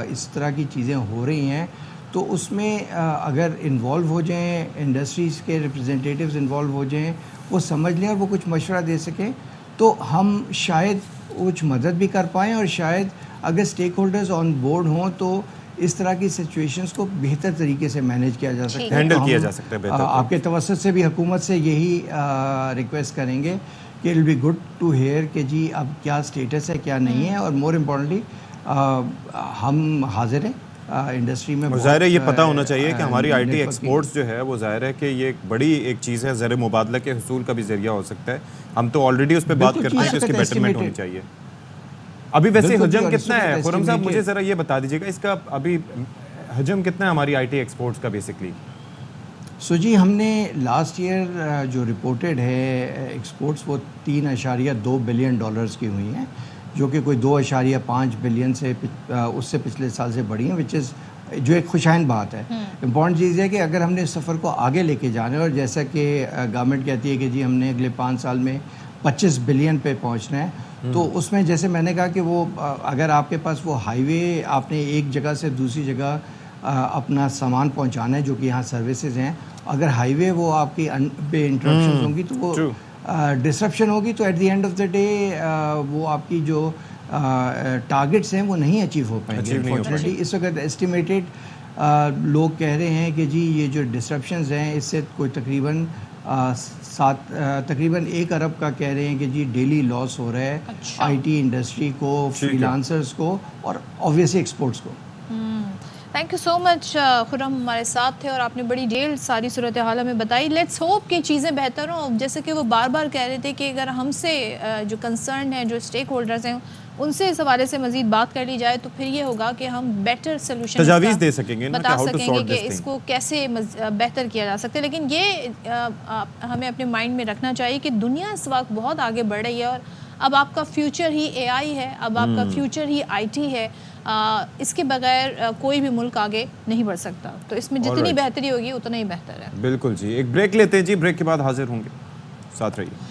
اس طرح کی چیزیں ہو رہی ہیں تو اس میں اگر انوالو ہو جائیں، انڈسٹریز کے ریپرزنٹیٹیوز انوالو ہو جائیں، وہ سمجھ لیں اور وہ کچھ مشورہ دے سکیں تو ہم شاید کچھ مدد بھی کر پائیں، اور شاید اگر اسٹیک ہولڈرز آن بورڈ ہوں تو اس طرح کی سچویشنز کو بہتر طریقے سے مینیج کیا جا سکتا ہے، ہینڈل کیا جا سکتا ہے بہتر. آپ کے توسط سے بھی حکومت سے یہی ریکویسٹ کریں گے کہ it will be good to hear کہ جی اب کیا اسٹیٹس ہے کیا نہیں ہے، اور مور امپورٹنٹلی ہم حاضر ہیں انڈسٹری میں. ظاہر ہے یہ پتہ ہونا چاہیے کہ ہماری آئی ٹی ایکسپورٹس جو ہے وہ ظاہر ہے کہ یہ ایک بڑی ایک چیز ہے، زر مبادلہ کے حصول کا بھی ذریعہ ہو سکتا ہے. ہم تو آلریڈی اس پہ بات کرتے ہیں کہ اس کی بیٹرمنٹ ہونی چاہیے. ابھی ویسے حجم کتنا ہے خرم صاحب، مجھے ذرا یہ بتا دیجیے گا اس کا ابھی حجم کتنا ہے ہماری آئی ٹی ایکسپورٹس کا بیسکلی؟ سو جی ہم نے لاسٹ ایئر جو رپورٹڈ ہے ایکسپورٹس وہ $3.2 بلین کی ہوئی ہیں، جو کہ کوئی 2.5 بلین سے اس سے پچھلے سال سے بڑھی ہیں، وچ از جو ایک خوشائند بات ہے. امپورٹنٹ چیز ہے کہ اگر ہم نے اس سفر کو آگے لے کے جانا ہے، اور جیسا کہ گورنمنٹ کہتی ہے کہ جی ہم نے اگلے 5 سال میں 25 بلین پہ پہنچنا ہے، تو اس میں جیسے میں نے کہا کہ وہ اگر آپ کے پاس وہ ہائی وے آپ نے ایک جگہ سے دوسری جگہ اپنا سامان پہنچانا ہے جو کہ یہاں سروسز ہیں، اگر ہائی وے وہ آپ کی بے انٹرپشن ہوں گی تو وہ ڈسرپشن ہوگی، تو at the end of the day وہ آپ کی جو ٹارگٹس ہیں وہ نہیں اچیو ہو پائیں گے. انفارچونیٹلی اس وقت اسٹیمیٹڈ لوگ کہہ رہے ہیں کہ جی یہ جو ڈسرپشنز ہیں اس سے کوئی تقریباً 1 ارب کا کہہ رہے ہیں کہ جی ڈیلی لاس ہو رہا ہے آئی ٹی انڈسٹری کو، فری لانسرز کو، اور آبویسلی ایکسپورٹس کو. تھینک یو سو مچ خرم، ہمارے ساتھ تھے اور آپ نے بڑی ڈیل ساری صورتحال ہمیں بتائی. لیٹس ہوپ کہ چیزیں بہتر ہوں. جیسے کہ وہ بار بار کہہ رہے تھے کہ اگر ہم سے جو کنسرن ہیں، جو اسٹیک ہولڈرز ہیں، ان سے اس حوالے سے مزید بات کر لی جائے تو پھر یہ ہوگا کہ ہم بیٹر سلوشن تجاویز دے سکیں گے، بتا سکیں گے کہ اس کو کیسے بہتر کیا جا سکتا ہے. لیکن یہ ہمیں اپنے مائنڈ میں رکھنا چاہیے کہ دنیا اس وقت بہت آگے بڑھ رہی ہے، اور اب آپ کا فیوچر ہی اے آئی ہے، اب آپ کا فیوچر ہی آئی ٹی ہے. اس کے بغیر کوئی بھی ملک آگے نہیں بڑھ سکتا. تو اس میں جتنی بہتری ہوگی اتنا ہی بہتر ہے. بالکل جی. ایک بریک لیتے ہیں جی، بریک کے بعد حاضر ہوں گے، ساتھ رہیے.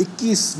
21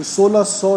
1600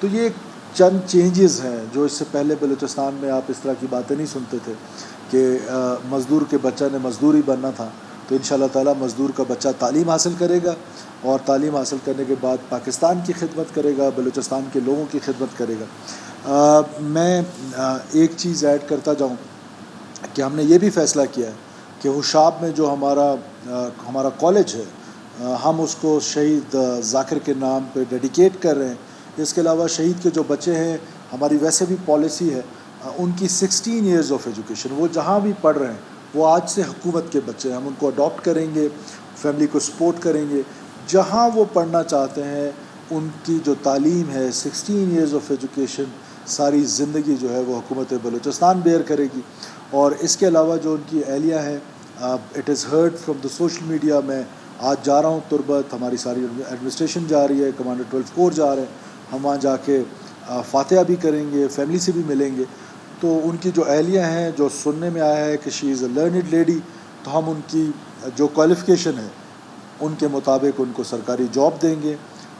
تو یہ چند چینجز ہیں جو اس سے پہلے بلوچستان میں آپ اس طرح کی باتیں نہیں سنتے تھے کہ مزدور کے بچہ نے مزدوری بننا تھا. تو انشاءاللہ تعالی مزدور کا بچہ تعلیم حاصل کرے گا اور تعلیم حاصل کرنے کے بعد پاکستان کی خدمت کرے گا, بلوچستان کے لوگوں کی خدمت کرے گا. میں ایک چیز ایڈ کرتا جاؤں کہ ہم نے یہ بھی فیصلہ کیا ہے کہ ہوشاب میں جو ہمارا کالج ہے ہم اس کو شہید ذاکر کے نام پہ ڈیڈیکیٹ کر رہے ہیں. اس کے علاوہ شہید کے جو بچے ہیں, ہماری ویسے بھی پالیسی ہے ان کی 16 ایئرز آف ایجوکیشن, وہ جہاں بھی پڑھ رہے ہیں وہ آج سے حکومت کے بچے ہیں, ہم ان کو اڈاپٹ کریں گے, فیملی کو سپورٹ کریں گے. جہاں وہ پڑھنا چاہتے ہیں ان کی جو تعلیم ہے 16 ایئرز آف ایجوکیشن ساری زندگی جو ہے وہ حکومت بلوچستان بیئر کرے گی. اور اس کے علاوہ جو ان کی اہلیہ ہیں, it is heard from the social media, میں آج جا رہا ہوں تربت, ہماری ساری ایڈمنسٹریشن جا رہی ہے, کمانڈر 12 کور جا رہے ہیں, ہم وہاں جا کے فاتحہ بھی کریں گے, فیملی سے بھی ملیں گے. تو ان کی جو اہلیہ ہیں, جو سننے میں آیا ہے کہ شی از اے لرنڈ لیڈی, تو ہم ان کی جو کوالیفیکیشن ہے ان کے مطابق ان کو سرکاری جاب دیں گے.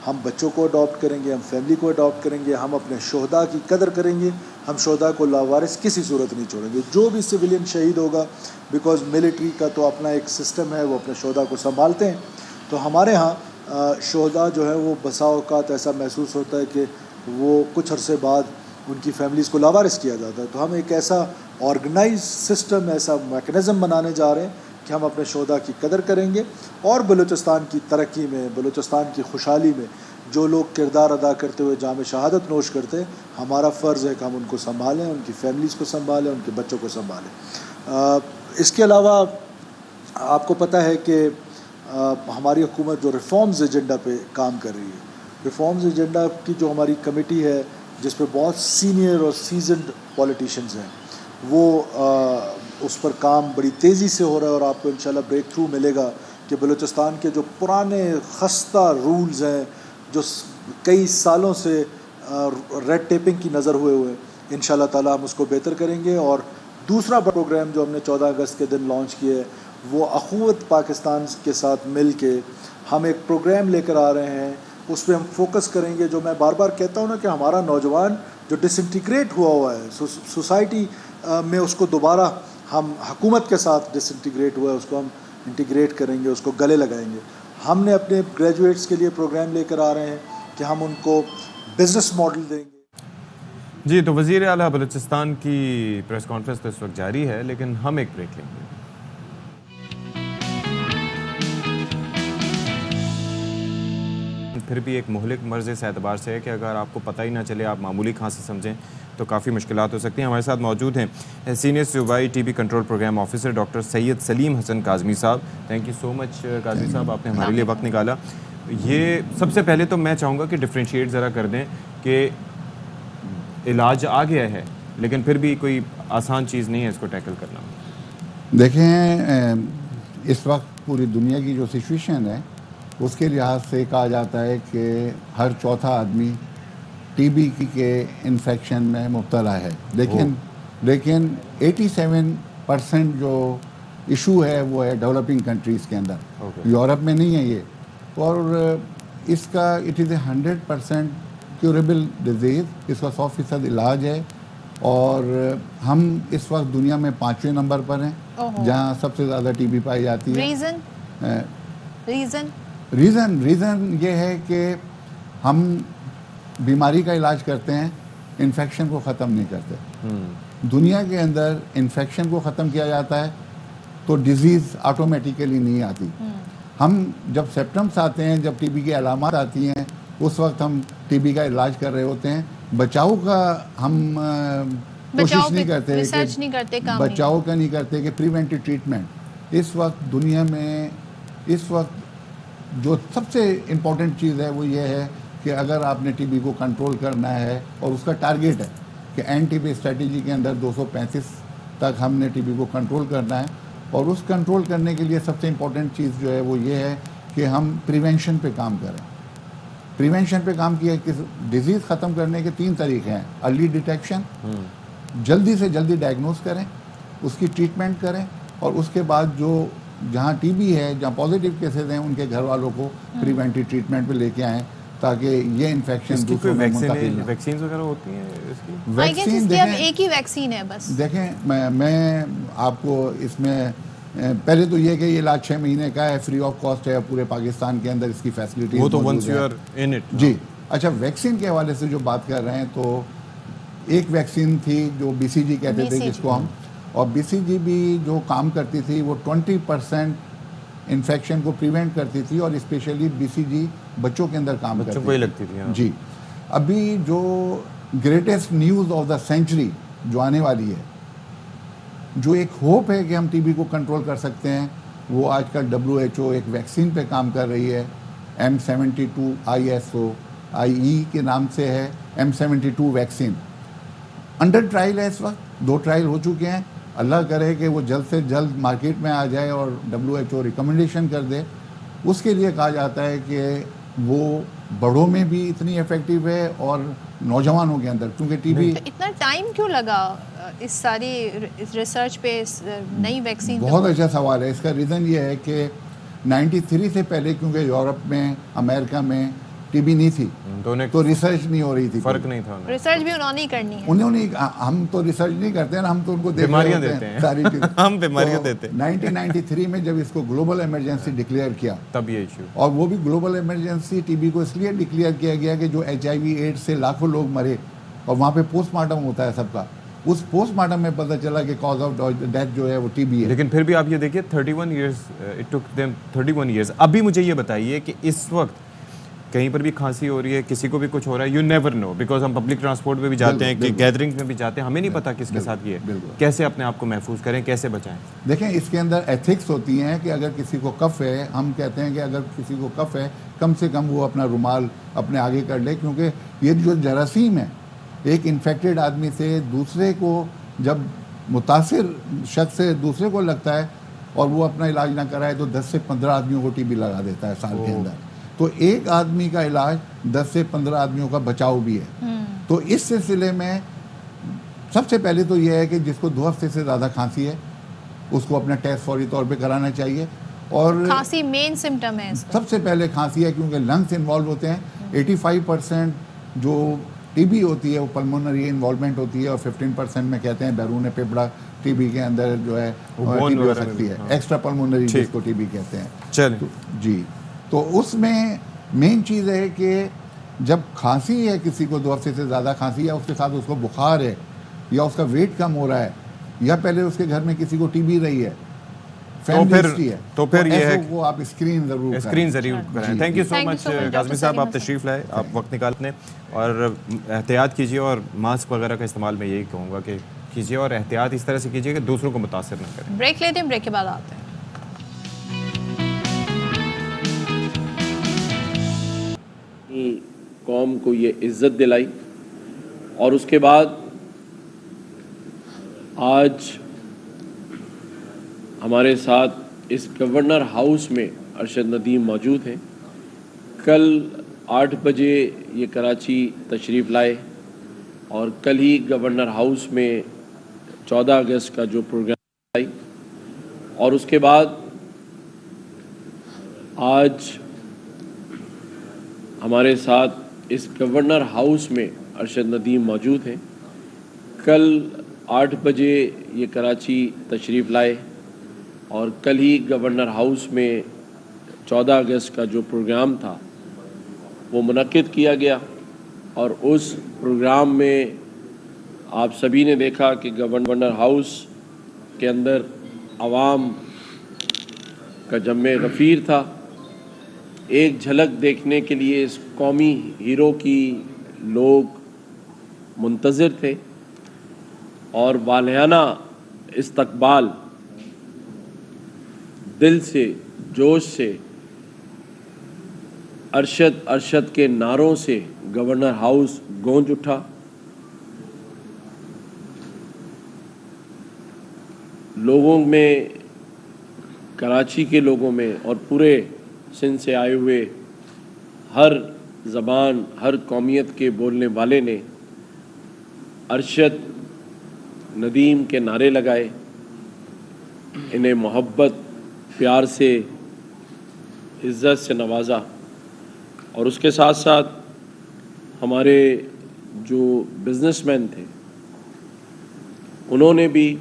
ہم بچوں کو اڈاپٹ کریں گے, ہم فیملی کو اڈاپٹ کریں گے, ہم اپنے شہداء کی قدر کریں گے, ہم شہداء کو لاوارث کسی صورت نہیں چھوڑیں گے. جو بھی سویلین شہید ہوگا, بیکاز ملٹری کا تو اپنا ایک سسٹم ہے, وہ اپنے شہداء کو سنبھالتے ہیں. تو ہمارے ہاں شہداء جو ہے وہ بسا اوقات ایسا محسوس ہوتا ہے کہ وہ کچھ عرصے بعد ان کی فیملیز کو لاوارث کیا جاتا ہے. تو ہم ایک ایسا آرگنائز سسٹم, ایسا میکنزم بنانے جا رہے ہیں کہ ہم اپنے شہداء کی قدر کریں گے, اور بلوچستان کی ترقی میں, بلوچستان کی خوشحالی میں جو لوگ کردار ادا کرتے ہوئے جام شہادت نوش کرتے ہیں, ہمارا فرض ہے کہ ہم ان کو سنبھالیں, ان کی فیملیز کو سنبھالیں, ان کے بچوں کو سنبھالیں. اس کے علاوہ آپ کو پتہ ہے کہ ہماری حکومت جو ریفارمز ایجنڈا پہ کام کر رہی ہے, ریفارمز ایجنڈا کی جو ہماری کمیٹی ہے جس پہ بہت سینئر اور سیزنڈ پولیٹیشنز ہیں, وہ اس پر کام بڑی تیزی سے ہو رہا ہے. اور آپ کو انشاءاللہ بریک تھرو ملے گا کہ بلوچستان کے جو پرانے خستہ رولز ہیں جو کئی سالوں سے ریڈ ٹیپنگ کی نظر ہوئے ہیں, انشاءاللہ تعالی ہم اس کو بہتر کریں گے. اور دوسرا پروگرام جو ہم نے 14 اگست کے دن لانچ کیا ہے, وہ اخوت پاکستان کے ساتھ مل کے ہم ایک پروگرام لے کر آ رہے ہیں. اس پہ ہم فوکس کریں گے, جو میں بار بار کہتا ہوں نا کہ ہمارا نوجوان جو ڈس انٹیگریٹ ہوا ہے سوسائٹی میں, اس کو دوبارہ ہم حکومت کے ساتھ ڈس انٹیگریٹ ہوا ہے, اس کو ہم انٹیگریٹ کریں گے, اس کو گلے لگائیں گے. ہم نے اپنے گریجویٹس کے لیے پروگرام لے کر آ رہے ہیں کہ ہم ان کو بزنس ماڈل دیں گے. جی, تو وزیر اعلیٰ بلوچستان کی پریس کانفرنس تو اس وقت جاری ہے, لیکن ہم ایک بریک لیں گے. پھر بھی ایک مہلک مرض اس اعتبار سے ہے کہ اگر آپ کو پتہ ہی نہ چلے, آپ معمولی کھانسی سمجھیں تو کافی مشکلات ہو سکتی ہیں. ہمارے ساتھ موجود ہیں سینئر صوبائی T B control programme officer doctor Syed Saleem Hassan Kazmi صاحب. Thank you so much Kazmi صاحب, آپ نے ہمارے لیے وقت نکالا. یہ سب سے پہلے تو میں چاہوں گا کہ ڈفرینشیٹ ذرا کر دیں کہ علاج آ گیا ہے, لیکن پھر بھی کوئی آسان چیز نہیں ہے اس کو ٹیکل کرنا. دیکھیں, اس وقت پوری دنیا کی جو سچویشن ہے اس کے لحاظ سے کہا جاتا ہے کہ ہر چوتھا آدمی ٹی بی کے انفیکشن میں مبتلا ہے. لیکن 87% جو ایشو ہے وہ ہے ڈیولپنگ کنٹریز کے اندر, یورپ میں نہیں ہے یہ. اور اس کا it is a 100% curable disease, اس کا 100% علاج ہے. اور ہم اس وقت دنیا میں 5ویں نمبر پر ہیں جہاں سب سے زیادہ ٹی بی پائی جاتی ہے. ریزن یہ ہے کہ ہم بیماری کا علاج کرتے ہیں, انفیکشن کو ختم نہیں کرتے. دنیا کے اندر انفیکشن کو ختم کیا جاتا ہے تو ڈیزیز آٹومیٹیکلی نہیں آتی. ہم جب سمپٹمس آتے ہیں, جب ٹی بی کی علامات آتی ہیں, اس وقت ہم ٹی بی کا علاج کر رہے ہوتے ہیں. بچاؤ کا ہم کوشش نہیں کرتے, بچاؤ کا نہیں کرتے کہ پریونٹیو ٹریٹمنٹ. اس وقت دنیا میں اس وقت جو سب سے امپورٹنٹ چیز ہے وہ یہ ہے کہ اگر آپ نے ٹی بی کو کنٹرول کرنا ہے, اور اس کا ٹارگیٹ ہے کہ این ٹی بی اسٹریٹجی کے اندر 235 تک ہم نے ٹی بی کو کنٹرول کرنا ہے. اور اس کنٹرول کرنے کے لیے سب سے امپورٹنٹ چیز جو ہے وہ یہ ہے کہ ہم پریونشن پہ کام کریں. پریونشن پہ کام کیا کہ ڈیزیز ختم کرنے کے 3 طریقے ہیں. ارلی ڈیٹیکشن, جلدی سے جلدی ڈائگنوز کریں, اس کی ٹریٹمنٹ کریں, اور اس کے بعد جو جہاں ٹی بی ہے, جہاں پازیٹیو کیسز ہیں, ان کے گھر والوں کو پریونٹیو ٹریٹمنٹ پہ لے کے آئیں. تاکہ یہ انفیکشن دوسروں میں منتقل نہ ہو. ویکسینز وغیرہ ہوتی ہیں اس کی؟ ویکسین ایک ہی ویکسین ہے بس. دیکھیں میں آپ کو اس میں پہلے تو یہ کہ یہ علاج 6 مہینے کا ہے, فری آف کاسٹ ہے, پورے پاکستان کے اندر اس کی فیسلٹی وہ تو once you are in it. جی اچھا, ویکسین کے حوالے سے جو بات کر رہے ہیں تو ایک ویکسین تھی جو بی سی جی کہتے تھے جس کو ہم, اور بی سی جی بھی جو کام کرتی تھی وہ 20% انفیکشن کو پریونٹ کرتی تھی, اور اسپیشلی بی سی جی بچوں کے اندر کام کرتی تھی, لگتی تھی. جی ابھی جو greatest news of the century جو آنے والی ہے, جو ایک ہوپ ہے کہ ہم ٹی بی کو کنٹرول کر سکتے ہیں, وہ آج کل WHO ایک ویکسین پہ کام کر رہی ہے, M72 ISO کے نام سے ہے, M72 ویکسین انڈر ٹرائل ہے اس وقت, 2 ٹرائل ہو چکے ہیں. اللہ کرے کہ وہ جلد سے جلد مارکیٹ میں آ جائے اور WHO ریکمنڈیشن کر دے. اس کے لیے کہا جاتا ہے کہ وہ بڑوں میں بھی اتنی افیکٹو ہے اور نوجوانوں کے اندر, کیونکہ ٹی بی. اتنا ٹائم کیوں لگا اس ساری ریسرچ پہ نئی ویکسین؟ بہت اچھا سوال ہے. اس کا ریزن یہ ہے کہ 93 سے پہلے کیونکہ یورپ میں, امریکہ میں ٹی بی نہیں تھی تو ریسرچ نہیں ہو رہی تھی, فرق نہیں تھا. ریسرچ بھی انہوں نے کرنی ہے. انہوں نے, ہم تو ریسرچ نہیں کرتے ہیں, ہم تو ان کو بیماریاں دیتے ہیں, ساری چیزیں ہم بیماریاں دیتے ہیں. 1993 میں جب اس کو گلوبل ایمرجنسی ڈکلیئر کیا تب یہ ایشو, اور وہ بھی گلوبل ایمرجنسی ٹی بی کو اس لیے ڈکلیئر کیا گیا کہ جو HIV ایڈز سے لاکھوں لوگ مرے, اور وہاں پہ پوسٹ مارٹم ہوتا ہے سب کا, اس پوسٹ مارٹم میں پتہ چلا کہ کاز آف ڈیتھ جو ہے وہ ٹی بی ہے. لیکن پھر بھی آپ یہ دیکھیے 31 years, it took them 31 years. ابھی مجھے یہ بتائیے کہ اس وقت کہیں پر بھی کھانسی ہو رہی ہے, کسی کو بھی کچھ ہو رہا ہے, یو نیور نو, بیکاز ہم پبلک ٹرانسپورٹ میں بھی جاتے ہیں, کہ گیدرنگ میں بھی جاتے ہیں, ہمیں نہیں پتا کس کے ساتھ یہ ہے. کیسے اپنے آپ کو محفوظ کریں, کیسے بچائیں؟ دیکھیں اس کے اندر ایتھکس ہوتی ہیں کہ اگر کسی کو کف ہے, ہم کہتے ہیں کہ اگر کسی کو کف ہے کم سے کم وہ اپنا رومال اپنے آگے کر لے, کیونکہ یہ جو جراثیم ہے ایک انفیکٹڈ آدمی سے دوسرے کو, جب متاثر شخص سے دوسرے کو لگتا ہے اور وہ اپنا علاج نہ کرائے تو 10 سے 15 آدمیوں کو ٹی بی لگا دیتا ہے سال کے اندر. تو ایک آدمی کا علاج 10 سے 15 آدمیوں کا بچاؤ بھی ہے. تو اس سلسلے میں سب سے پہلے تو یہ ہے کہ جس کو 2 ہفتے سے زیادہ کھانسی ہے اس کو اپنا ٹیسٹ فوری طور پہ کرانا چاہیے. اور کھانسی مین سمٹم ہے, سب سے پہلے کھانسی ہے کیونکہ لنگس انوالو ہوتے ہیں. 85% جو ٹی بی ہوتی ہے وہ پلمونری انوالومنٹ ہوتی ہے, اور 15% میں کہتے ہیں بیرون پیپڑا ٹی بی کے اندر جو ہے ٹی بی ہو سکتی ہے, ایکسٹرا پلمونری جس کو ٹی بی کہتے ہیں. جی تو اس میں مین چیز ہے کہ جب کھانسی ہے کسی کو 2 ہفتے سے زیادہ کھانسی ہے, اس کے ساتھ اس کو بخار ہے, یا اس کا ویٹ کم ہو رہا ہے, یا پہلے اس کے گھر میں کسی کو ٹی بی رہی ہے, تو پھر یہ ہے وہ آپ اسکرین ضرور کریں. Thank you so much Kazmi صاحب, آپ تشریف لائے, آپ وقت نکالنے, اور احتیاط کیجیے, اور ماسک وغیرہ کا استعمال میں یہی کہوں گا کہ کیجیے, اور احتیاط اس طرح سے کیجیے کہ دوسروں کو متاثر نہ کریں. بریک لیتے ہیں, بریک کے بعد آتے ہیں. قوم کو یہ عزت دلائی, اور اس کے بعد آج ہمارے ساتھ اس گورنر ہاؤس میں ارشد ندیم موجود ہیں. کل 8 بجے یہ کراچی تشریف لائے, اور کل ہی گورنر ہاؤس میں 14 اگست کا جو پروگرام آئی, اور اس کے بعد آج ہمارے ساتھ اس گورنر ہاؤس میں ارشد ندیم موجود ہیں. کل 8 بجے یہ کراچی تشریف لائے, اور کل ہی گورنر ہاؤس میں 14 اگست کا جو پروگرام تھا وہ منعقد کیا گیا, اور اس پروگرام میں آپ سبھی نے دیکھا کہ گورنر ہاؤس کے اندر عوام کا جمع غفیر تھا. ایک جھلک دیکھنے کے لیے اس قومی ہیرو کی لوگ منتظر تھے, اور والہانہ استقبال دل سے, جوش سے, ارشد ارشد کے نعروں سے گورنر ہاؤس گونج اٹھا. لوگوں میں, کراچی کے لوگوں میں, اور پورے سندھ سے آئے ہوئے ہر زبان, ہر قومیت کے بولنے والے نے ارشد ندیم کے نعرے لگائے, انہیں محبت پیار سے, عزت سے نوازا. اور اس کے ساتھ ساتھ ہمارے جو بزنس مین تھے انہوں نے بھی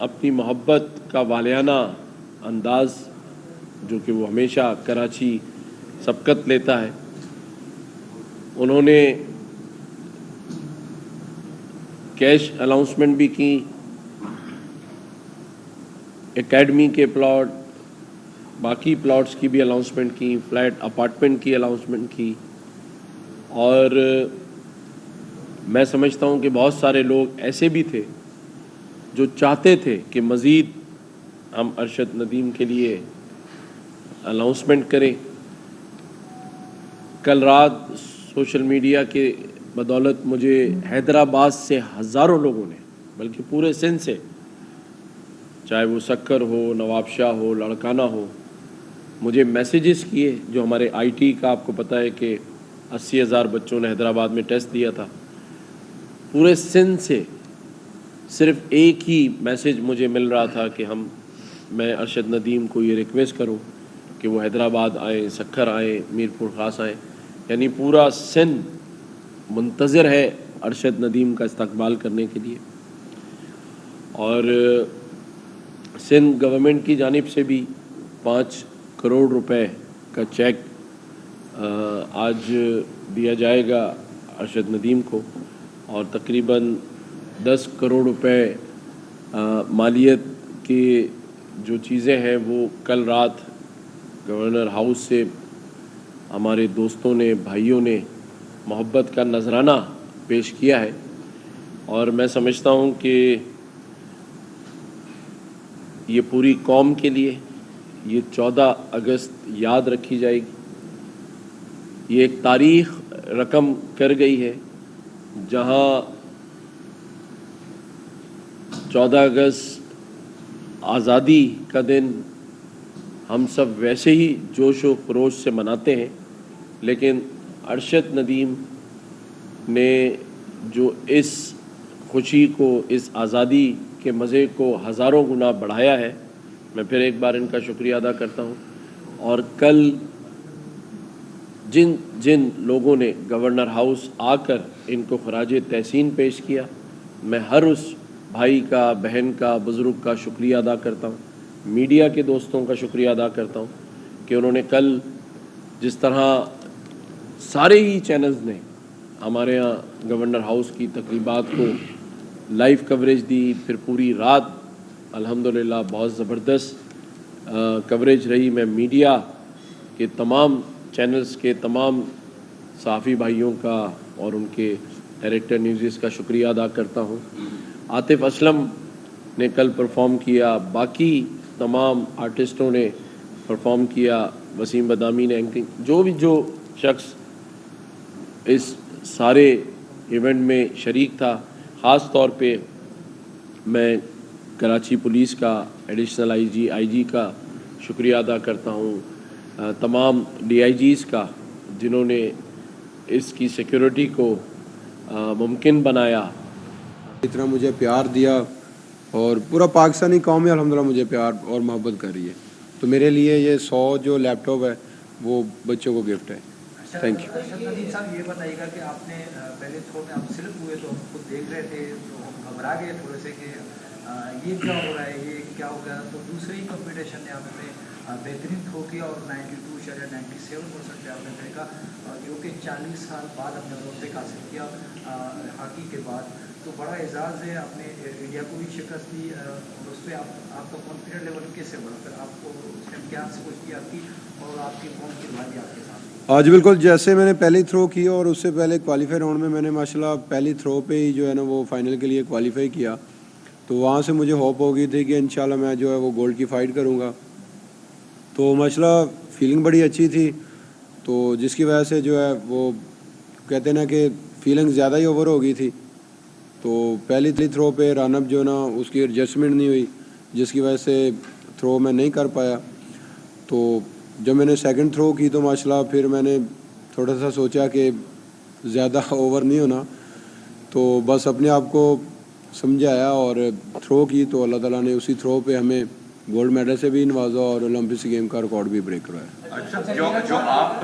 اپنی محبت کا والیانہ انداز جو کہ وہ ہمیشہ کراچی سبقت لیتا ہے، انہوں نے کیش اناؤنسمنٹ بھی کی، اکیڈمی کے پلاٹ، باقی پلاٹس کی بھی اناؤنسمنٹ کی، فلیٹ اپارٹمنٹ کی اناؤنسمنٹ کی، اور میں سمجھتا ہوں کہ بہت سارے لوگ ایسے بھی تھے جو چاہتے تھے کہ مزید ہم ارشد ندیم کے لیے اناؤنسمنٹ کریں۔ کل رات سوشل میڈیا کے بدولت مجھے حیدرآباد سے ہزاروں لوگوں نے، بلکہ پورے سندھ سے، چاہے وہ سکر ہو، نواب شاہ ہو، لڑکانہ ہو، مجھے میسیجز کیے، جو ہمارے آئی ٹی کا آپ کو پتہ ہے کہ 80,000 بچوں نے حیدرآباد میں ٹیسٹ دیا تھا، پورے سندھ سے صرف ایک ہی میسیج مجھے مل رہا تھا کہ میں ارشد ندیم کو یہ ریکویسٹ کروں کہ وہ حیدرآباد آئیں، سکھر آئیں، میر پور خاص آئیں، یعنی پورا سندھ منتظر ہے ارشد ندیم کا استقبال کرنے کے لیے۔ اور سندھ گورنمنٹ کی جانب سے بھی 5 کروڑ روپے کا چیک آج دیا جائے گا ارشد ندیم کو، اور تقریباً 10 کروڑ روپے مالیت کی جو چیزیں ہیں وہ کل رات گورنر ہاؤس سے ہمارے دوستوں نے، بھائیوں نے محبت کا نذرانہ پیش کیا ہے، اور میں سمجھتا ہوں کہ یہ پوری قوم کے لیے یہ 14 اگست یاد رکھی جائے گی۔ یہ ایک تاریخ رقم کر گئی ہے، جہاں 14 اگست آزادی کا دن ہم سب ویسے ہی جوش و خروش سے مناتے ہیں، لیکن ارشد ندیم نے جو اس خوشی کو، اس آزادی کے مزے کو ہزاروں گنا بڑھایا ہے، میں پھر ایک بار ان کا شکریہ ادا کرتا ہوں۔ اور کل جن لوگوں نے گورنر ہاؤس آ کر ان کو خراج تحسین پیش کیا، میں ہر اس بھائی کا، بہن کا، بزرگ کا شکریہ ادا کرتا ہوں، میڈیا کے دوستوں کا شکریہ ادا کرتا ہوں کہ انہوں نے کل جس طرح سارے ہی چینلز نے ہمارے ہاں گورنر ہاؤس کی تقریبات کو لائیو کوریج دی، پھر پوری رات الحمدللہ بہت زبردست کوریج رہی۔ میں میڈیا کے تمام چینلز کے تمام صحافی بھائیوں کا اور ان کے ڈائریکٹر نیوزز کا شکریہ ادا کرتا ہوں۔ عاطف اسلم نے کل پرفارم کیا، باقی تمام آرٹسٹوں نے پرفارم کیا، وسیم بدامی نے اینکرنگ، جو شخص اس سارے ایونٹ میں شریک تھا۔ خاص طور پہ میں کراچی پولیس کا، ایڈیشنل آئی جی کا شکریہ ادا کرتا ہوں، تمام ڈی آئی جیز کا جنہوں نے اس کی سیکیورٹی کو ممکن بنایا۔ اتنا مجھے پیار دیا، اور پورا پاکستانی قوم الحمدللہ مجھے پیار اور محبت کر رہی ہے، تو میرے لیے یہ 100 جو لیپ ٹاپ ہے وہ بچوں کو گفٹ ہے۔ Thank you. ندیم صاحب یہ بتائیے گا کہ آپ نے پہلے تھرو میں آپ سلپ ہوئے تو ہم خود دیکھ رہے تھے تو ہم گھبرا گئے تھوڑے سے کہ یہ کیا ہو رہا ہے، یہ کیا ہو گیا، تو دوسری کمپٹیشن نے آپ نے بہترین تھرو کیا اور 92.97% پہ آپ نے پھینکا، جو کہ 40 سال بعد آپ نے اولمپک حاصل کیا ہاکی کے بعد، تو بڑا اعزاز ہے۔ آپ نے انڈیا کو بھی شکست دی، اور اس پہ آپ کا کانفیڈنٹ لیول کیسے بڑھا، پھر آپ کو اس ٹائم کیا سوچ کی آپ کی اور آپ کی قوم کی بھائی آپ کے ساتھ؟ آج بالکل جیسے میں نے پہلی تھرو کی اور اس سے پہلے کوالیفائی راؤنڈ میں نے ماشاءاللہ پہلی تھرو پہ ہی جو ہے نا وہ فائنل کے لیے کوالیفائی کیا، تو وہاں سے مجھے ہوپ ہو گئی تھی کہ انشاءاللہ میں جو ہے وہ گولڈ کی فائٹ کروں گا، تو ماشاءاللہ فیلنگ بڑی اچھی تھی، تو جس کی وجہ سے جو ہے وہ کہتے ہیں نا کہ فیلنگ زیادہ ہی اوور ہو گئی تھی، تو پہلی تھرو پہ رن اپ جو ہے نا اس کی ایڈجسٹمنٹ نہیں ہوئی، جس کی وجہ سے تھرو میں نہیں کر پایا۔ تو جب میں نے سیکنڈ تھرو کی تو ماشاءاللہ پھر میں نے تھوڑا سا سوچا کہ زیادہ اوور نہیں ہونا، تو بس اپنے آپ کو سمجھایا اور تھرو کی، تو اللہ تعالیٰ نے اسی تھرو پہ ہمیں گولڈ میڈل سے بھی نوازا اور اولمپکس گیم کا ریکارڈ بھی بریک کروایا۔ جو آپ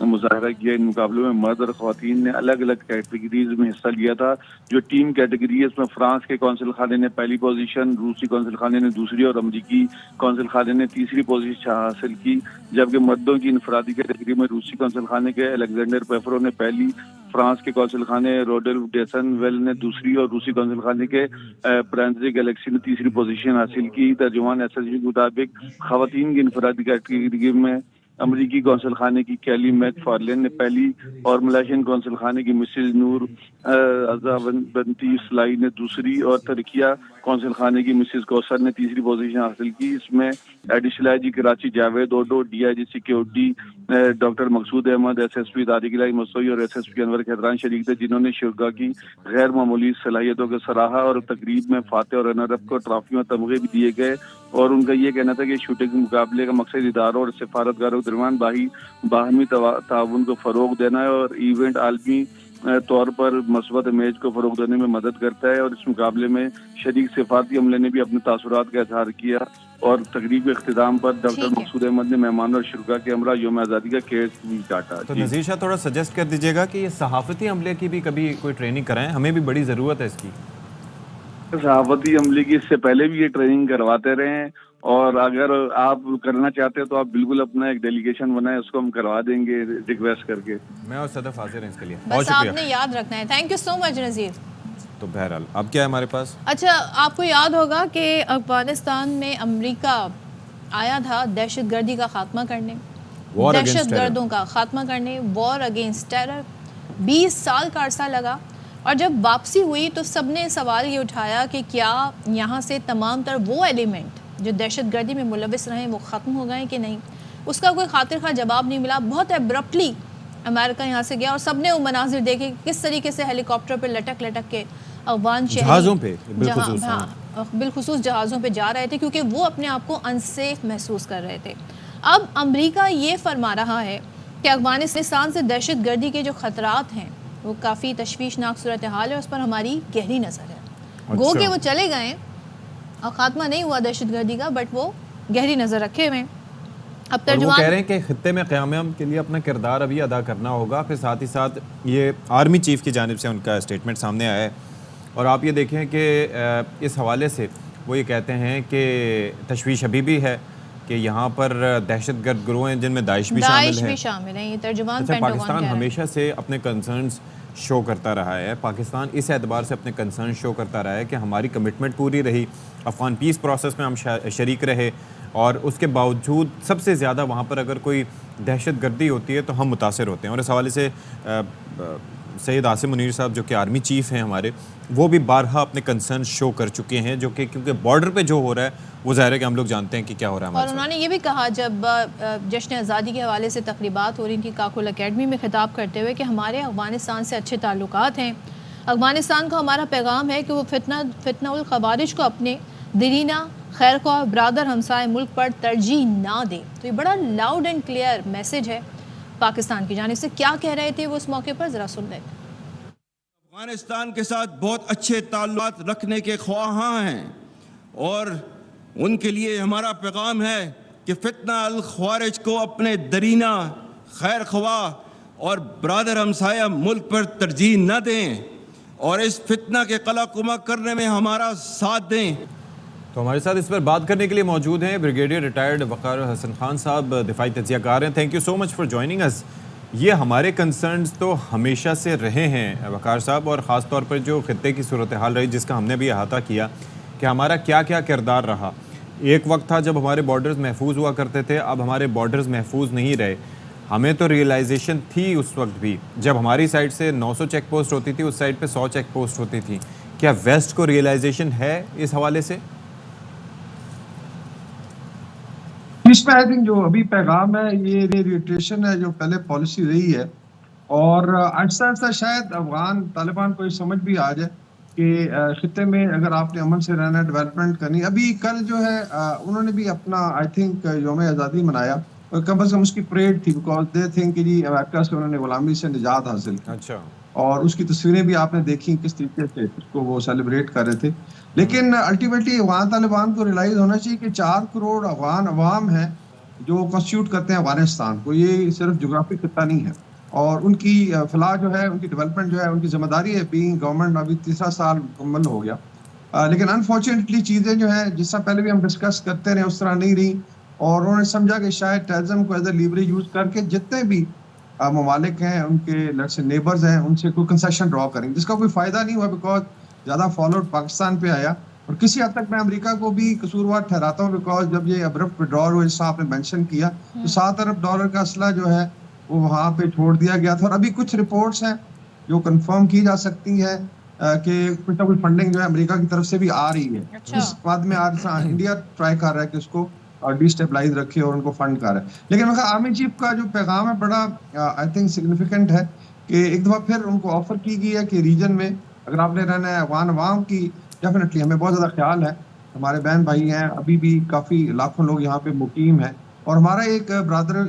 مظاہرہ کیا. ان مقابلوں میں مرد اور خواتین نے الگ الگ کیٹیگریز میں حصہ لیا تھا. جو ٹیم کیٹیگری ہے اس میں فرانس کے کونسل خانے نے پہلی پوزیشن, روسی کونسل خانے نے دوسری اور امریکی کونسل خانے نے تیسری پوزیشن حاصل کی. جبکہ مردوں کی انفرادی کیٹیگری میں روسی کونسل خانے کے الیگزینڈر پیفرو نے پہلی, فرانس کے کونسل خانے روڈولف ڈیسن ویل نے دوسری اور روسی کونسل خانے کے پرانزی گلیکسی نے تیسری پوزیشن حاصل کی. ترجمان ایسوسی کے مطابق خواتین کی انفرادی کیٹیگری میں امریکی کونسل خانے کی کیلی میک فارلین نے پہلی اور ملائیشین کونسل خانے کی مسز نور بنتی سلائی نے دوسری اور ترکیہ کونسل خانے کی مسز کوثر نے تیسری پوزیشن حاصل کی. اس میں additional G Karachi Javed Odho, D I G security doctor Maqsood Ahmed, S S P Tariq Elahi Mastoi اور ایس ایس پی انور خیدران شریک تھے, جنہوں نے شرکاء کی غیر معمولی صلاحیتوں کو سراہا اور تقریب میں فاتح اور رنر اپ کو ٹرافیوں اور تمغے بھی دیے گئے. اور ان کا یہ کہنا تھا کہ شوٹنگ مقابلے کا مقصد اداروں اور سفارتکاروں کے درمیان باہمی تعاون کو فروغ دینا ہے اور ایونٹ عالمی طور پر مثبت امیج کو فروغ دینے میں مدد کرتا ہے. اور اس مقابلے میں شریک سفارتی عملے نے بھی اپنے تاثرات کا اظہار کیا اور تقریب کے اختتام پر ڈاکٹر مقصود احمد نے مہمانوں اور شرکاء کے ہمراہ یوم آزادی کا کیک بھی کاٹا. تو نذیر شاہ تھوڑا سجیسٹ کر دیجیے گا کہ یہ صحافتی عملے کی بھی کبھی کوئی ٹریننگ کرائیں, ہمیں بھی بڑی ضرورت ہے اس کی. صحافتی عملے کی اس سے پہلے بھی یہ ٹریننگ کرواتے رہے ہیں, اور اگر آپ کرنا چاہتے ہیں تو آپ بالکل اپنا ایک ڈیلیگیشن بنائیں, اس کو ہم کروا دیں گے ریکویسٹ کر کے. میں اور صدف حاضر ہیں اس کے لیے. بس آپ نے یاد رکھنا ہے. تھینک یو سو مچ نذیر. تو بہرحال اب کیا ہے ہمارے پاس؟ اچھا, آپ کو یاد ہوگا کہ افغانستان میں امریکہ آیا تھا دہشت گردی کا خاتمہ کرنے, دہشت گردوں کا خاتمہ کرنے, وار اگینسٹ ٹیرر. 20 سال کا عرصہ لگا, اور جب واپسی ہوئی تو سب نے سوال یہ اٹھایا کہ کیا یہاں سے تمام تر وہ ایلیمنٹ جو دہشت گردی میں ملوث رہے وہ ختم ہو گئے کہ نہیں. اس کا کوئی خاطر خواہ جواب نہیں ملا. بہت ایبرپٹلی امریکہ یہاں سے گیا, اور سب نے وہ مناظر دیکھے کس طریقے سے ہیلی کاپٹر پہ لٹک لٹک کے افغان جہازوں پہ بالخصوص جہازوں پہ جا رہے تھے, کیونکہ وہ اپنے آپ کو انسیف محسوس کر رہے تھے. اب امریکہ یہ فرما رہا ہے کہ افغانستان سے دہشت گردی کے جو خطرات ہیں وہ کافی تشویشناک صورتحال ہے, اس پر ہماری گہری نظر ہے. گو کہ وہ چلے گئے اور خاتمہ نہیں ہوا دہشت گردی کا, بٹ وہ گہری نظر رکھے ہوئے. اب ترجمان کہہ رہے ہیں کہ خطے میں قیام کے لیے اپنا کردار ابھی ادا کرنا ہوگا. پھر ساتھ ہی ساتھ یہ آرمی چیف کی جانب سے ان کا اسٹیٹمنٹ سامنے آیا ہے, اور آپ یہ دیکھیں کہ اس حوالے سے وہ یہ کہتے ہیں کہ تشویش ابھی بھی ہے کہ یہاں پر دہشت گرد گروہ ہیں جن میں داعش بھی شامل ہیں. یہ ترجمان پاکستان ہمیشہ سے اپنے کنسرنز شو کرتا رہا ہے. پاکستان اس اعتبار سے اپنے کنسرن شو کرتا رہا ہے کہ ہماری کمٹمنٹ پوری رہی, افغان پیس پروسیس میں ہم شریک رہے, اور اس کے باوجود سب سے زیادہ وہاں پر اگر کوئی دہشت گردی ہوتی ہے تو ہم متاثر ہوتے ہیں. اور اس حوالے سے سید عاصم منیر صاحب جو کہ آرمی چیف ہیں ہمارے, وہ بھی بارہا اپنے کنسرن شو کر چکے ہیں, جو کہ کیونکہ بارڈر پہ جو ہو رہا ہے وہ ظاہر ہے کہ ہم لوگ جانتے ہیں کہ کیا ہو رہا ہے. اور انہوں نے یہ بھی کہا جب جشن آزادی کے حوالے سے تقریبات ہو رہی تھی کاکل اکیڈمی میں خطاب کرتے ہوئے کہ ہمارے افغانستان سے اچھے تعلقات ہیں, افغانستان کو ہمارا پیغام ہے کہ وہ فتنہ الخوارج کو اپنے دیرینہ خیر خواہ برادر ہمسائے ملک پر ترجیح نہ دے. تو یہ بڑا لاؤڈ اینڈ کلیئر میسج ہے پاکستان کی جانب سے. کیا کہہ رہے تھے وہ اس موقع پر, ذرا سن لیتے. افغانستان کے ساتھ بہت اچھے تعلقات رکھنے کے خواہاں ہیں, اور ان کے لیے ہمارا پیغام ہے کہ فتنہ الخوارج کو اپنے درینہ خیر خواہ اور برادر ہمسایہ ملک پر ترجیح نہ دیں, اور اس فتنہ کے قلع قمع کرنے میں ہمارا ساتھ دیں. تو ہمارے ساتھ اس پر بات کرنے کے لیے موجود ہیں بریگیڈیئر ریٹائرڈ وقار حسن خان صاحب, دفاعی تجزیہ کار ہیں. Thank you so much for joining us. یہ ہمارے کنسرنز تو ہمیشہ سے رہے ہیں وقار صاحب, اور خاص طور پر جو خطے کی صورتحال رہی جس کا ہم نے بھی احاطہ کیا کہ ہمارا کیا کیا کردار رہا. ایک وقت تھا جب ہمارے بارڈرز محفوظ ہوا کرتے تھے, اب ہمارے بارڈرز محفوظ نہیں رہے. ہمیں تو ریئلائزیشن تھی اس وقت بھی جب ہماری سائڈ سے 900 چیک پوسٹ ہوتی تھی, اس سائڈ پہ 100 چیک پوسٹ ہوتی تھی. کیا ویسٹ کو ریئلائزیشن ہے اس حوالے سے؟ اس میں آئی تھنک جو ابھی پیغام ہے یہ ریٹریشن ہے جو پہلے پالیسی رہی ہے, اور آہستہ آہستہ شاید افغان طالبان کو یہ سمجھ بھی آ جائے کہ خطے میں اگر آپ نے امن سے رہنا, ڈیولپمنٹ کرنی. ابھی کل جو ہے انہوں نے بھی اپنا آئی تھنک یوم آزادی منایا, کم از کم اس کی پریڈ تھی, بیکاز دے تھنک کہ جی امریکہ سے انہوں نے غلامی سے نجات حاصل کی. اچھا. اور اس کی تصویریں بھی آپ نے دیکھی کس طریقے سے اس کو وہ سیلیبریٹ کر رہے تھے. لیکن الٹیمیٹلی افغان طالبان کو ریلائز ہونا چاہیے کہ 4 کروڑ افغان عوام ہیں جو کنسٹیٹیوٹ کرتے ہیں افغانستان کو. یہ صرف جغرافی خطہ نہیں ہے, اور ان کی فلاح جو ہے, ان کی ڈیولپمنٹ جو ہے, ان کی ذمہ داری ہے. بینگ گورنمنٹ ابھی 3 سال مکمل ہو گیا, لیکن انفارچونیٹلی چیزیں جو ہیں جس طرح پہلے بھی ہم ڈسکس کرتے رہے اس طرح نہیں رہی, اور انہوں نے سمجھا کہ شاید ٹیررزم کو ایز اے لیوریج یوز کر کے جتنے بھی ممالک ہیں ان کے لیٹس سے نیبرز ہیں ان سے کوئی کنسیشن ڈرا کریں, جس کا کوئی فائدہ نہیں ہوا بیکاز زیادہ فال آؤٹ پاکستان پہ آیا. اور کسی حد تک میں امریکہ کو بھی قصوروار ٹھہراتا ہوں بیکاز جب یہ ابرپٹ وڈرال ہوئے, جیسا آپ نے مینشن کیا, تو $7 ارب کا اسلحہ جو ہے وہ وہاں پہ چھوڑ دیا گیا تھا. اور ابھی کچھ رپورٹس ہیں جو کنفرم کی جا سکتی ہے کہ کچھ نہ کچھ فنڈنگ جو ہے امریکہ کی طرف سے بھی آ رہی ہے. اس بعد میں آج انڈیا ٹرائی کر رہا ہے کہ اس کو ڈی اسٹیبلائز رکھے اور ان کو فنڈ کر رہا ہے. لیکن میرا آرمی چیف کا جو پیغام ہے بڑا آئی تھنک سگنیفیکنٹ ہے کہ ایک دفعہ پھر ان کو آفر کی گئی ہے کہ ریجن میں اگر آپ نے رہنا ہے افغان عوام کی, ڈیفینیٹلی ہمیں بہت زیادہ خیال ہے, ہمارے بہن بھائی ہیں, ابھی بھی کافی لاکھوں لوگ یہاں پہ مقیم ہیں, اور ہمارا ایک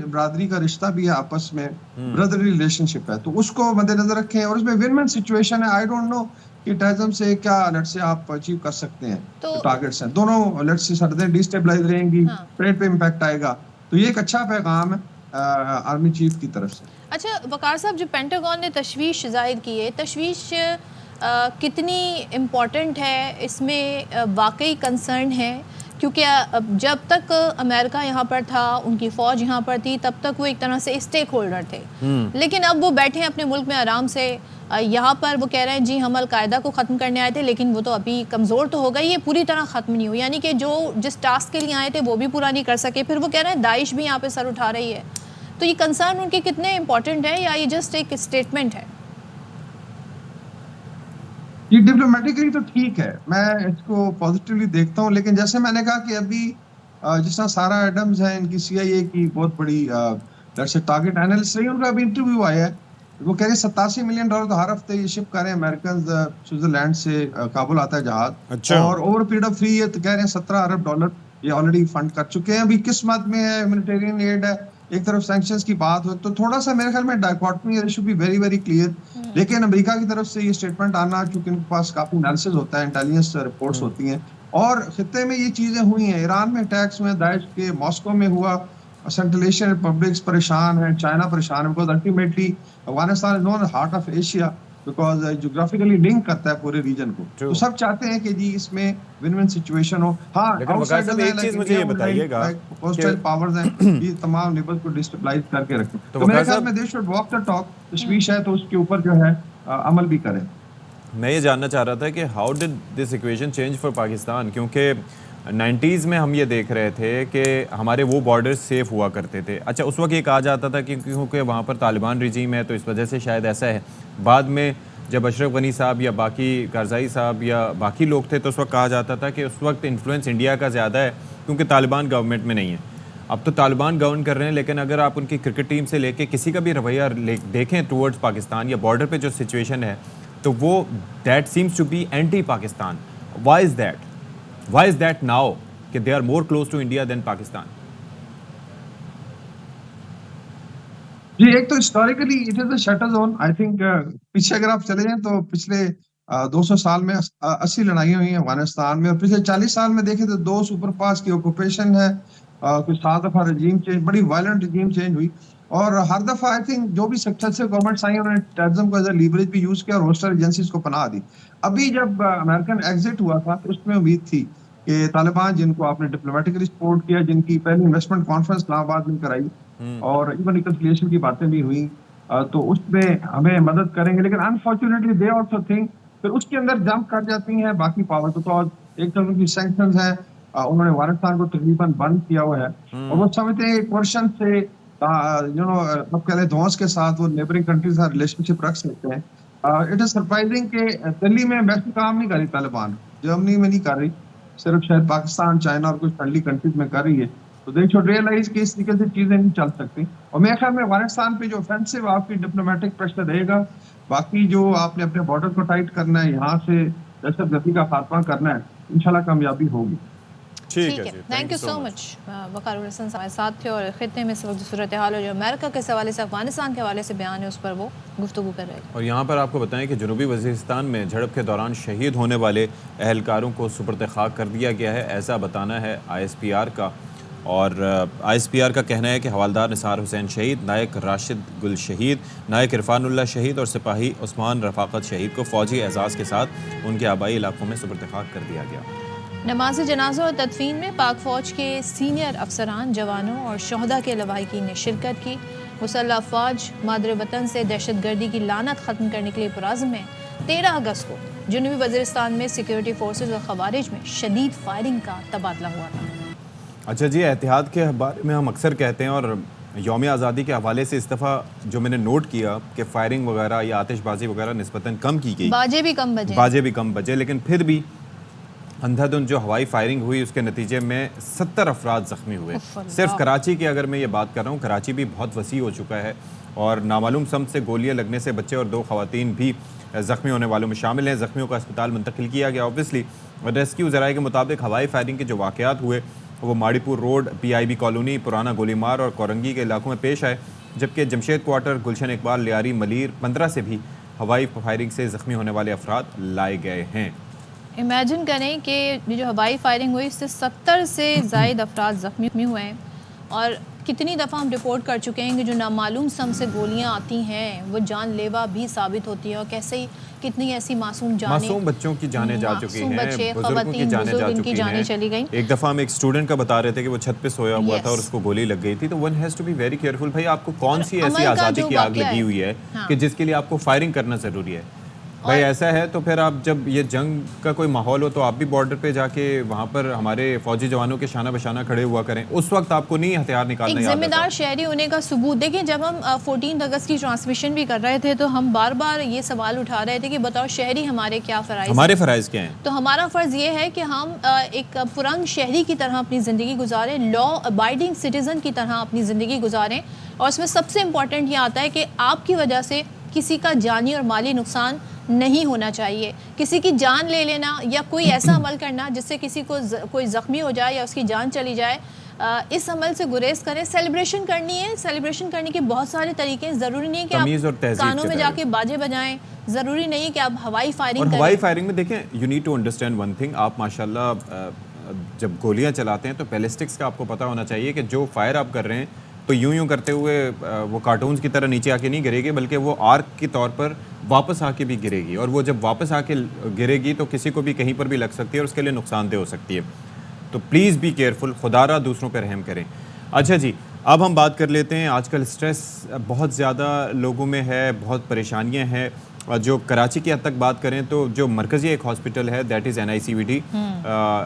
برادری کا رشتہ بھی ہے, آپس میں بردرلی ریلیشن شپ ہے, تو اس کو مد نظر رکھیں. اور اس میں ون ون سچویشن ہے. آئی ڈونٹ نو کہ ٹیررزم سے کیا لیٹ سے آپ اچیو کر سکتے ہیں, ٹارگیٹس ہیں دونوں لیٹ سے سردیں ڈی اسٹیبلائز رہیں گی, ٹریڈ پہ امپیکٹ آئے گا. تو یہ ایک اچھا پیغام ہے آرمی چیف کی طرف سے. اچھا وقار صاحب, جو پینٹاگون نے تشویش ظاہر کی ہے, تشویش کتنی امپورٹنٹ ہے, اس میں واقعی کنسرن ہے؟ کیونکہ جب تک امریکہ یہاں پر تھا, ان کی فوج یہاں پر تھی, تب تک وہ ایک طرح سے اسٹیک ہولڈر تھے, لیکن اب وہ بیٹھے ہیں اپنے ملک میں آرام سے. یہاں پر وہ کہہ رہے ہیں جی ہم القاعدہ کو ختم کرنے آئے تھے, لیکن وہ تو ابھی کمزور تو ہو گئی, یہ پوری طرح ختم نہیں ہوئی, یعنی کہ جو جس ٹاسک کے لیے آئے تھے وہ بھی پورا نہیں کر سکے. پھر وہ کہہ رہے ہیں داعش بھی یہاں پہ سر اٹھا رہی ہے. تو یہ کنسرن ان کے کتنے امپورٹنٹ ہے, یا یہ جسٹ ایک اسٹیٹمنٹ ہے؟ یہ ڈپلومیٹکلی تو ٹھیک ہے, میں اس کو پازیٹیولی دیکھتا ہوں, لیکن جیسے میں نے کہا کہ ابھی جس طرح سارا ایڈمز ہیں, ان کی CIA کی بہت بڑی ٹارگیٹ اینالسٹ رہی, ان کا ابھی انٹرویو آیا ہے, وہ کہہ رہے ہیں $87 ملین تو ہر ہفتے یہ شپ کر رہے ہیں امریکنز, سوئٹزرلینڈ سے کابل آتا ہے جہاز, اور اوور پیریڈ آف 3 ایئر کہہ رہے ہیں $17 ارب یہ آلریڈی فنڈ کر چکے ہیں. ابھی کس مد میں ہے, ہیومینیٹیرین ایڈ ہے, ایک طرف سینکشنز کی بات ہو, تو تھوڑا سا میرے خیال میں dichotomy should be very very clear. لیکن امریکہ کی طرف سے یہ اسٹیٹمنٹ آنا, چونکہ ان کے پاس کافی انالیسز ہوتا ہے, انٹیلیجنس رپورٹس ہوتی ہیں, اور خطے میں یہ چیزیں ہوئی ہیں, ایران میں اٹیکس ہوئے, داعش کے ماسکو میں ہوا, سینٹرل ایشین ریپبلکس پریشان ہیں, چائنا پریشان ہے, because ultimately Afghanistan is known heart of Asia, because geographically link کرتا ہے پورے ریجن کو. تو سب چاہتے ہیں کہ جی اس میں ون ون سچویشن ہو. ہاں ایک چیز مجھے یہ بتائیے گا, ہوسٹائل پاورز ہیں, یہ تمام نیبرز کو ڈسٹیبلائز کر کے رکھیں. تو میرے خیال میں they should walk the talk, تشویش ہے تو اس کے اوپر جو ہے عمل بھی کریں. میں یہ جاننا چاہ رہا تھا کہ how did this equation change for Pakistan, کیونکہ 90s میں ہم یہ دیکھ رہے تھے کہ ہمارے وہ بارڈر سیف ہوا کرتے تھے. اچھا اس وقت یہ کہا جاتا تھا کہ کیونکہ وہاں پر طالبان رجیم ہے تو اس وجہ سے شاید ایسا ہے. بعد میں جب اشرف غنی صاحب یا باقی کارزائی صاحب یا باقی لوگ تھے تو اس وقت کہا جاتا تھا کہ اس وقت انفلوئنس انڈیا کا زیادہ ہے کیونکہ طالبان گورنمنٹ میں نہیں ہے. اب تو طالبان گورن کر رہے ہیں, لیکن اگر آپ ان کی کرکٹ ٹیم سے لے کے کسی کا بھی رویہ دیکھیں ٹورڈز پاکستان یا بارڈر پہ جو سچویشن ہے, تو وہ that seems to be anti Pakistan. Why is that now کہ they are more close to India than Pakistan? جی ایک تو historically it is a shatter zone. I think پیچھے اگر آپ چلے جائیں تو پچھلے 200 سال میں 80 لڑائیاں ہوئی ہیں افغانستان میں, اور پچھلے 40 سال میں دیکھیں تو 2 سپر پاورز کی آکوپیشن ہے, کچھ 7 دفعہ رجیم چینج, بڑی وائلنٹ رجیم چینج ہوئی, اور ہر دفعہ آئی تھنک جو بھی سکسیسفل گورنمنٹس آئی انہوں نے ٹیررزم کو ایز اے لیوریج بھی یوز کیا اور ہوسٹل ایجنسیز کو پناہ دی. ابھی جب امریکن ایگزٹ ہوا تھا تو اس میں امید تھی کہ طالبان جن کو آپ نے ڈپلومیٹکلی سپورٹ کیا, جن کی پہلی انویسٹمنٹ کانفرنس اسلام آباد میں کرائی اور ایون ریکنسیلیشن کی باتیں بھی ہوئیں, تو اس میں ہمیں مدد کریں گے. لیکن انفارچونیٹلی دے آلسو تھنک پھر اس کے اندر جمپ کر جاتی ہیں باقی پاور, تو ایک طرح کی سینکشنز ہیں, انہوں نے افغانستان کو تقریباً بند کیا ہوا ہے, اور وہ سمجھتے ہیں ایک ورشن سے اب کہہ رہے دھونس کے ساتھ وہ نیبرنگ کنٹریز کا ریلیشن شپ رکھ سکتے ہیں. اٹ از سرپرائزنگ کہ دلی میں ویسے کام نہیں کر رہی طالبان, جرمنی میں نہیں کر رہی, صرف شاید پاکستان, چائنا اور کچھ فرینڈلی کنٹریز میں کر رہی ہے. تو دے شوڈ ریئلائز کہ اس طریقے سے چیزیں نہیں چل سکتی. اور میرے خیال میں افغانستان پہ جو آفینسو آپ کی ڈپلومیٹک پریشر رہے گا, باقی جو آپ نے اپنے بارڈر کو ٹائٹ کرنا ہے, یہاں سے دہشت گردی کا خاتمہ کرنا ہے, انشاءاللہ کامیابی ہوگی. ٹھیک ہے, تھینک یو سو مچ. وقار الحسن ہمارے ساتھ تھے, اور خطے میں اس وقت صورتحال جو امریکہ کے حوالے سے, افغانستان کے حوالے سے بیان ہے, اس پر وہ گفتگو کر رہے ہیں. اور یہاں پر آپ کو بتائیں کہ جنوبی وزیرستان میں جھڑپ کے دوران شہید ہونے والے اہلکاروں کو سپرد خاک کر دیا گیا ہے, ایسا بتانا ہے ISPR کا. اور ISPR کا کہنا ہے کہ حوالدار نثار حسین شہید، نائک راشد گل شہید، نائک عرفان اللہ شہید اور سپاہی عثمان رفاقت شہید کو فوجی اعزاز کے ساتھ ان کے آبائی علاقوں میں سپرد خاک کر دیا گیا۔ نماز جنازہ اور تدفین میں پاک فوج کے سینئر افسران، جوانوں اور شہداء کے لواحقین نے شرکت کی۔ مسلح افواج مادر وطن سے دہشت گردی کی لعنت ختم کرنے کے لیے پرعزم ہیں۔ 13 اگست کو جنوبی وزیرستان میں سیکیورٹی فورسز اور خوارج میں شدید فائرنگ کا تبادلہ ہوا تھا۔ اچھا جی، احتیاط کے بارے میں ہم اکثر کہتے ہیں، اور یوم آزادی کے حوالے سے اس دفعہ جو میں نے نوٹ کیا کہ فائرنگ وغیرہ یا آتش بازی وغیرہ نسبتاً کم کی گئی، باجے بھی کم بجے، لیکن پھر بھی اندھا دھند جو ہوائی فائرنگ ہوئی اس کے نتیجے میں 70 افراد زخمی ہوئے۔ صرف کراچی کی اگر میں یہ بات کر رہا ہوں، کراچی بھی بہت وسیع ہو چکا ہے اور نامعلوم سمت سے گولیاں لگنے سے بچے اور 2 خواتین بھی زخمی ہونے والوں میں شامل ہیں۔ زخمیوں کو اسپتال منتقل کیا گیا۔ اوبیسلی ریسکیو ذرائع کے مطابق ہوائی فائرنگ کے جو واقعات ہوئے وہ ماڑی پور روڈ، PIB کالونی، پرانا گولی مار اور کورنگی کے علاقوں میں پیش آئے، جبکہ جمشید کوارٹر، گلشن اقبال، لیاری، ملیر 15 سے بھی ہوائی فائرنگ سے زخمی ہونے والے افراد لائے گئے ہیں۔ امیجن کریں کہ جو ہوائی فائرنگ ہوئی اس سے 70 سے زائد افراد زخمی ہوئے ہیں، اور کتنی دفعہ ہم رپورٹ کر چکے ہیں کہ جو نامعلوم سم سے گولیاں آتی ہیں وہ جان لیوا بھی ثابت ہوتی ہیں، اور کیسے ہی کتنی ایسی معصوم بچوں کی جانیں جا چکی ہیں، بچے، بزرگوں کی جانیں جا چکی ہیں، چلی گئیں۔ ایک دفعہ ہم ایک اسٹوڈنٹ کا بتا رہے تھے کہ وہ چھت پہ سویا ہوا تھا اور اس کو گولی لگ گئی تھی، تو one has to be very careful. بھائی آپ کو کون سی ایسی آزادی کی آگ لگی ہوئی ہے کہ جس کے لیے آپ کو فائرنگ کرنا ضروری ہے؟ بھائی ایسا ہے تو پھر آپ جب یہ جنگ کا کوئی ماحول ہو تو آپ بھی بارڈر پہ جا کے وہاں پر ہمارے فوجی جوانوں کے شانہ بشانہ کھڑے ہوا کریں، اس وقت آپ کو نہیں ہتھیار نکالنا ایک ذمہ دار شہری ہونے کا ثبوت۔ دیکھیں جب ہم 14 اگست کی ٹرانسمیشن بھی کر رہے تھے تو ہم بار بار یہ سوال اٹھا رہے تھے کہ بتاؤ شہری ہمارے کیا فرائض ہیں، ہمارے فرائض کیا ہیں؟ تو ہمارا فرض یہ ہے کہ ہم ایک پرامن شہری کی طرح اپنی زندگی گزاریں، لا ابائڈنگ سٹیزن کی طرح اپنی زندگی گزاریں، اور اس میں سب سے امپورٹنٹ یہ آتا ہے کہ آپ کی وجہ سے کسی کا جانی اور مالی نقصان نہیں ہونا چاہیے۔ کسی کی جان لے لینا یا کوئی ایسا عمل کرنا جس سے کسی کو کوئی زخمی ہو جائے یا اس کی جان چلی جائے، اس عمل سے گریز کریں۔ سیلیبریشن کرنی ہے، سیلیبریشن کرنے کے بہت سارے طریقے ہیں، ضروری نہیں کہ آپ کانوں میں جا کے باجے بجائیں، ضروری نہیں کہ آپ ہوائی فائرنگ کریں۔ اور ہوائی فائرنگ میں دیکھیں، you need to understand one thing, آپ ماشاءاللہ جب گولیاں چلاتے ہیں تو بیلسٹکس کا آپ کو پتہ ہونا چاہیے کہ جو فائر آپ کر رہے ہیں تو یوں کرتے ہوئے وہ کارٹونز کی طرح نیچے آ کے نہیں گرے گی، بلکہ وہ آرک کے طور پر واپس آ کے بھی گرے گی، اور وہ جب واپس آ کے گرے گی تو کسی کو بھی کہیں پر بھی لگ سکتی ہے اور اس کے لیے نقصان دہ ہو سکتی ہے۔ تو پلیز بی کیئرفل، خدا را دوسروں پہ رحم کریں۔ اچھا جی، اب ہم بات کر لیتے ہیں، آج کل سٹریس بہت زیادہ لوگوں میں ہے، بہت پریشانیاں ہیں، اور جو کراچی کی حد تک بات کریں تو جو مرکزی ایک ہاسپٹل ہے that is NICVD،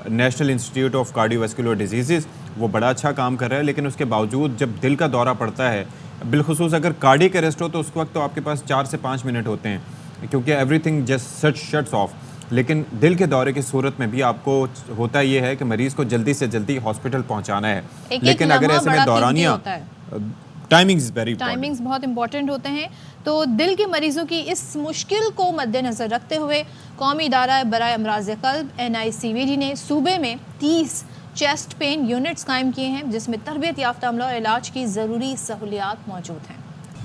national institute of cardio vascular diseases, وہ بڑا اچھا کام کر رہا ہے، لیکن اس کے باوجود جب دل کا دورہ پڑتا ہے، بالخصوص اگر کارڈیک اریسٹ ہو تو اس وقت تو آپ کے پاس 4 سے 5 منٹ ہوتے ہیں کیونکہ every thing just shuts of, لیکن دل کے دورے کی صورت میں بھی آپ کو ہوتا یہ ہے کہ مریض کو جلدی سے جلدی ہاسپٹل پہنچانا ہے، لیکن اگر ایسے میں دورانیہ ٹائمنگز بہت امپورٹنٹ ہوتے ہیں، تو دل کے مریضوں کی اس مشکل کو مد نظر رکھتے ہوئے قومی ادارہ برائے امراض قلب NICVD نے صوبے میں 30 چیسٹ پین یونٹس قائم کیے ہیں، جس میں تربیت یافتہ عملہ اور علاج کی ضروری سہولیات موجود ہیں۔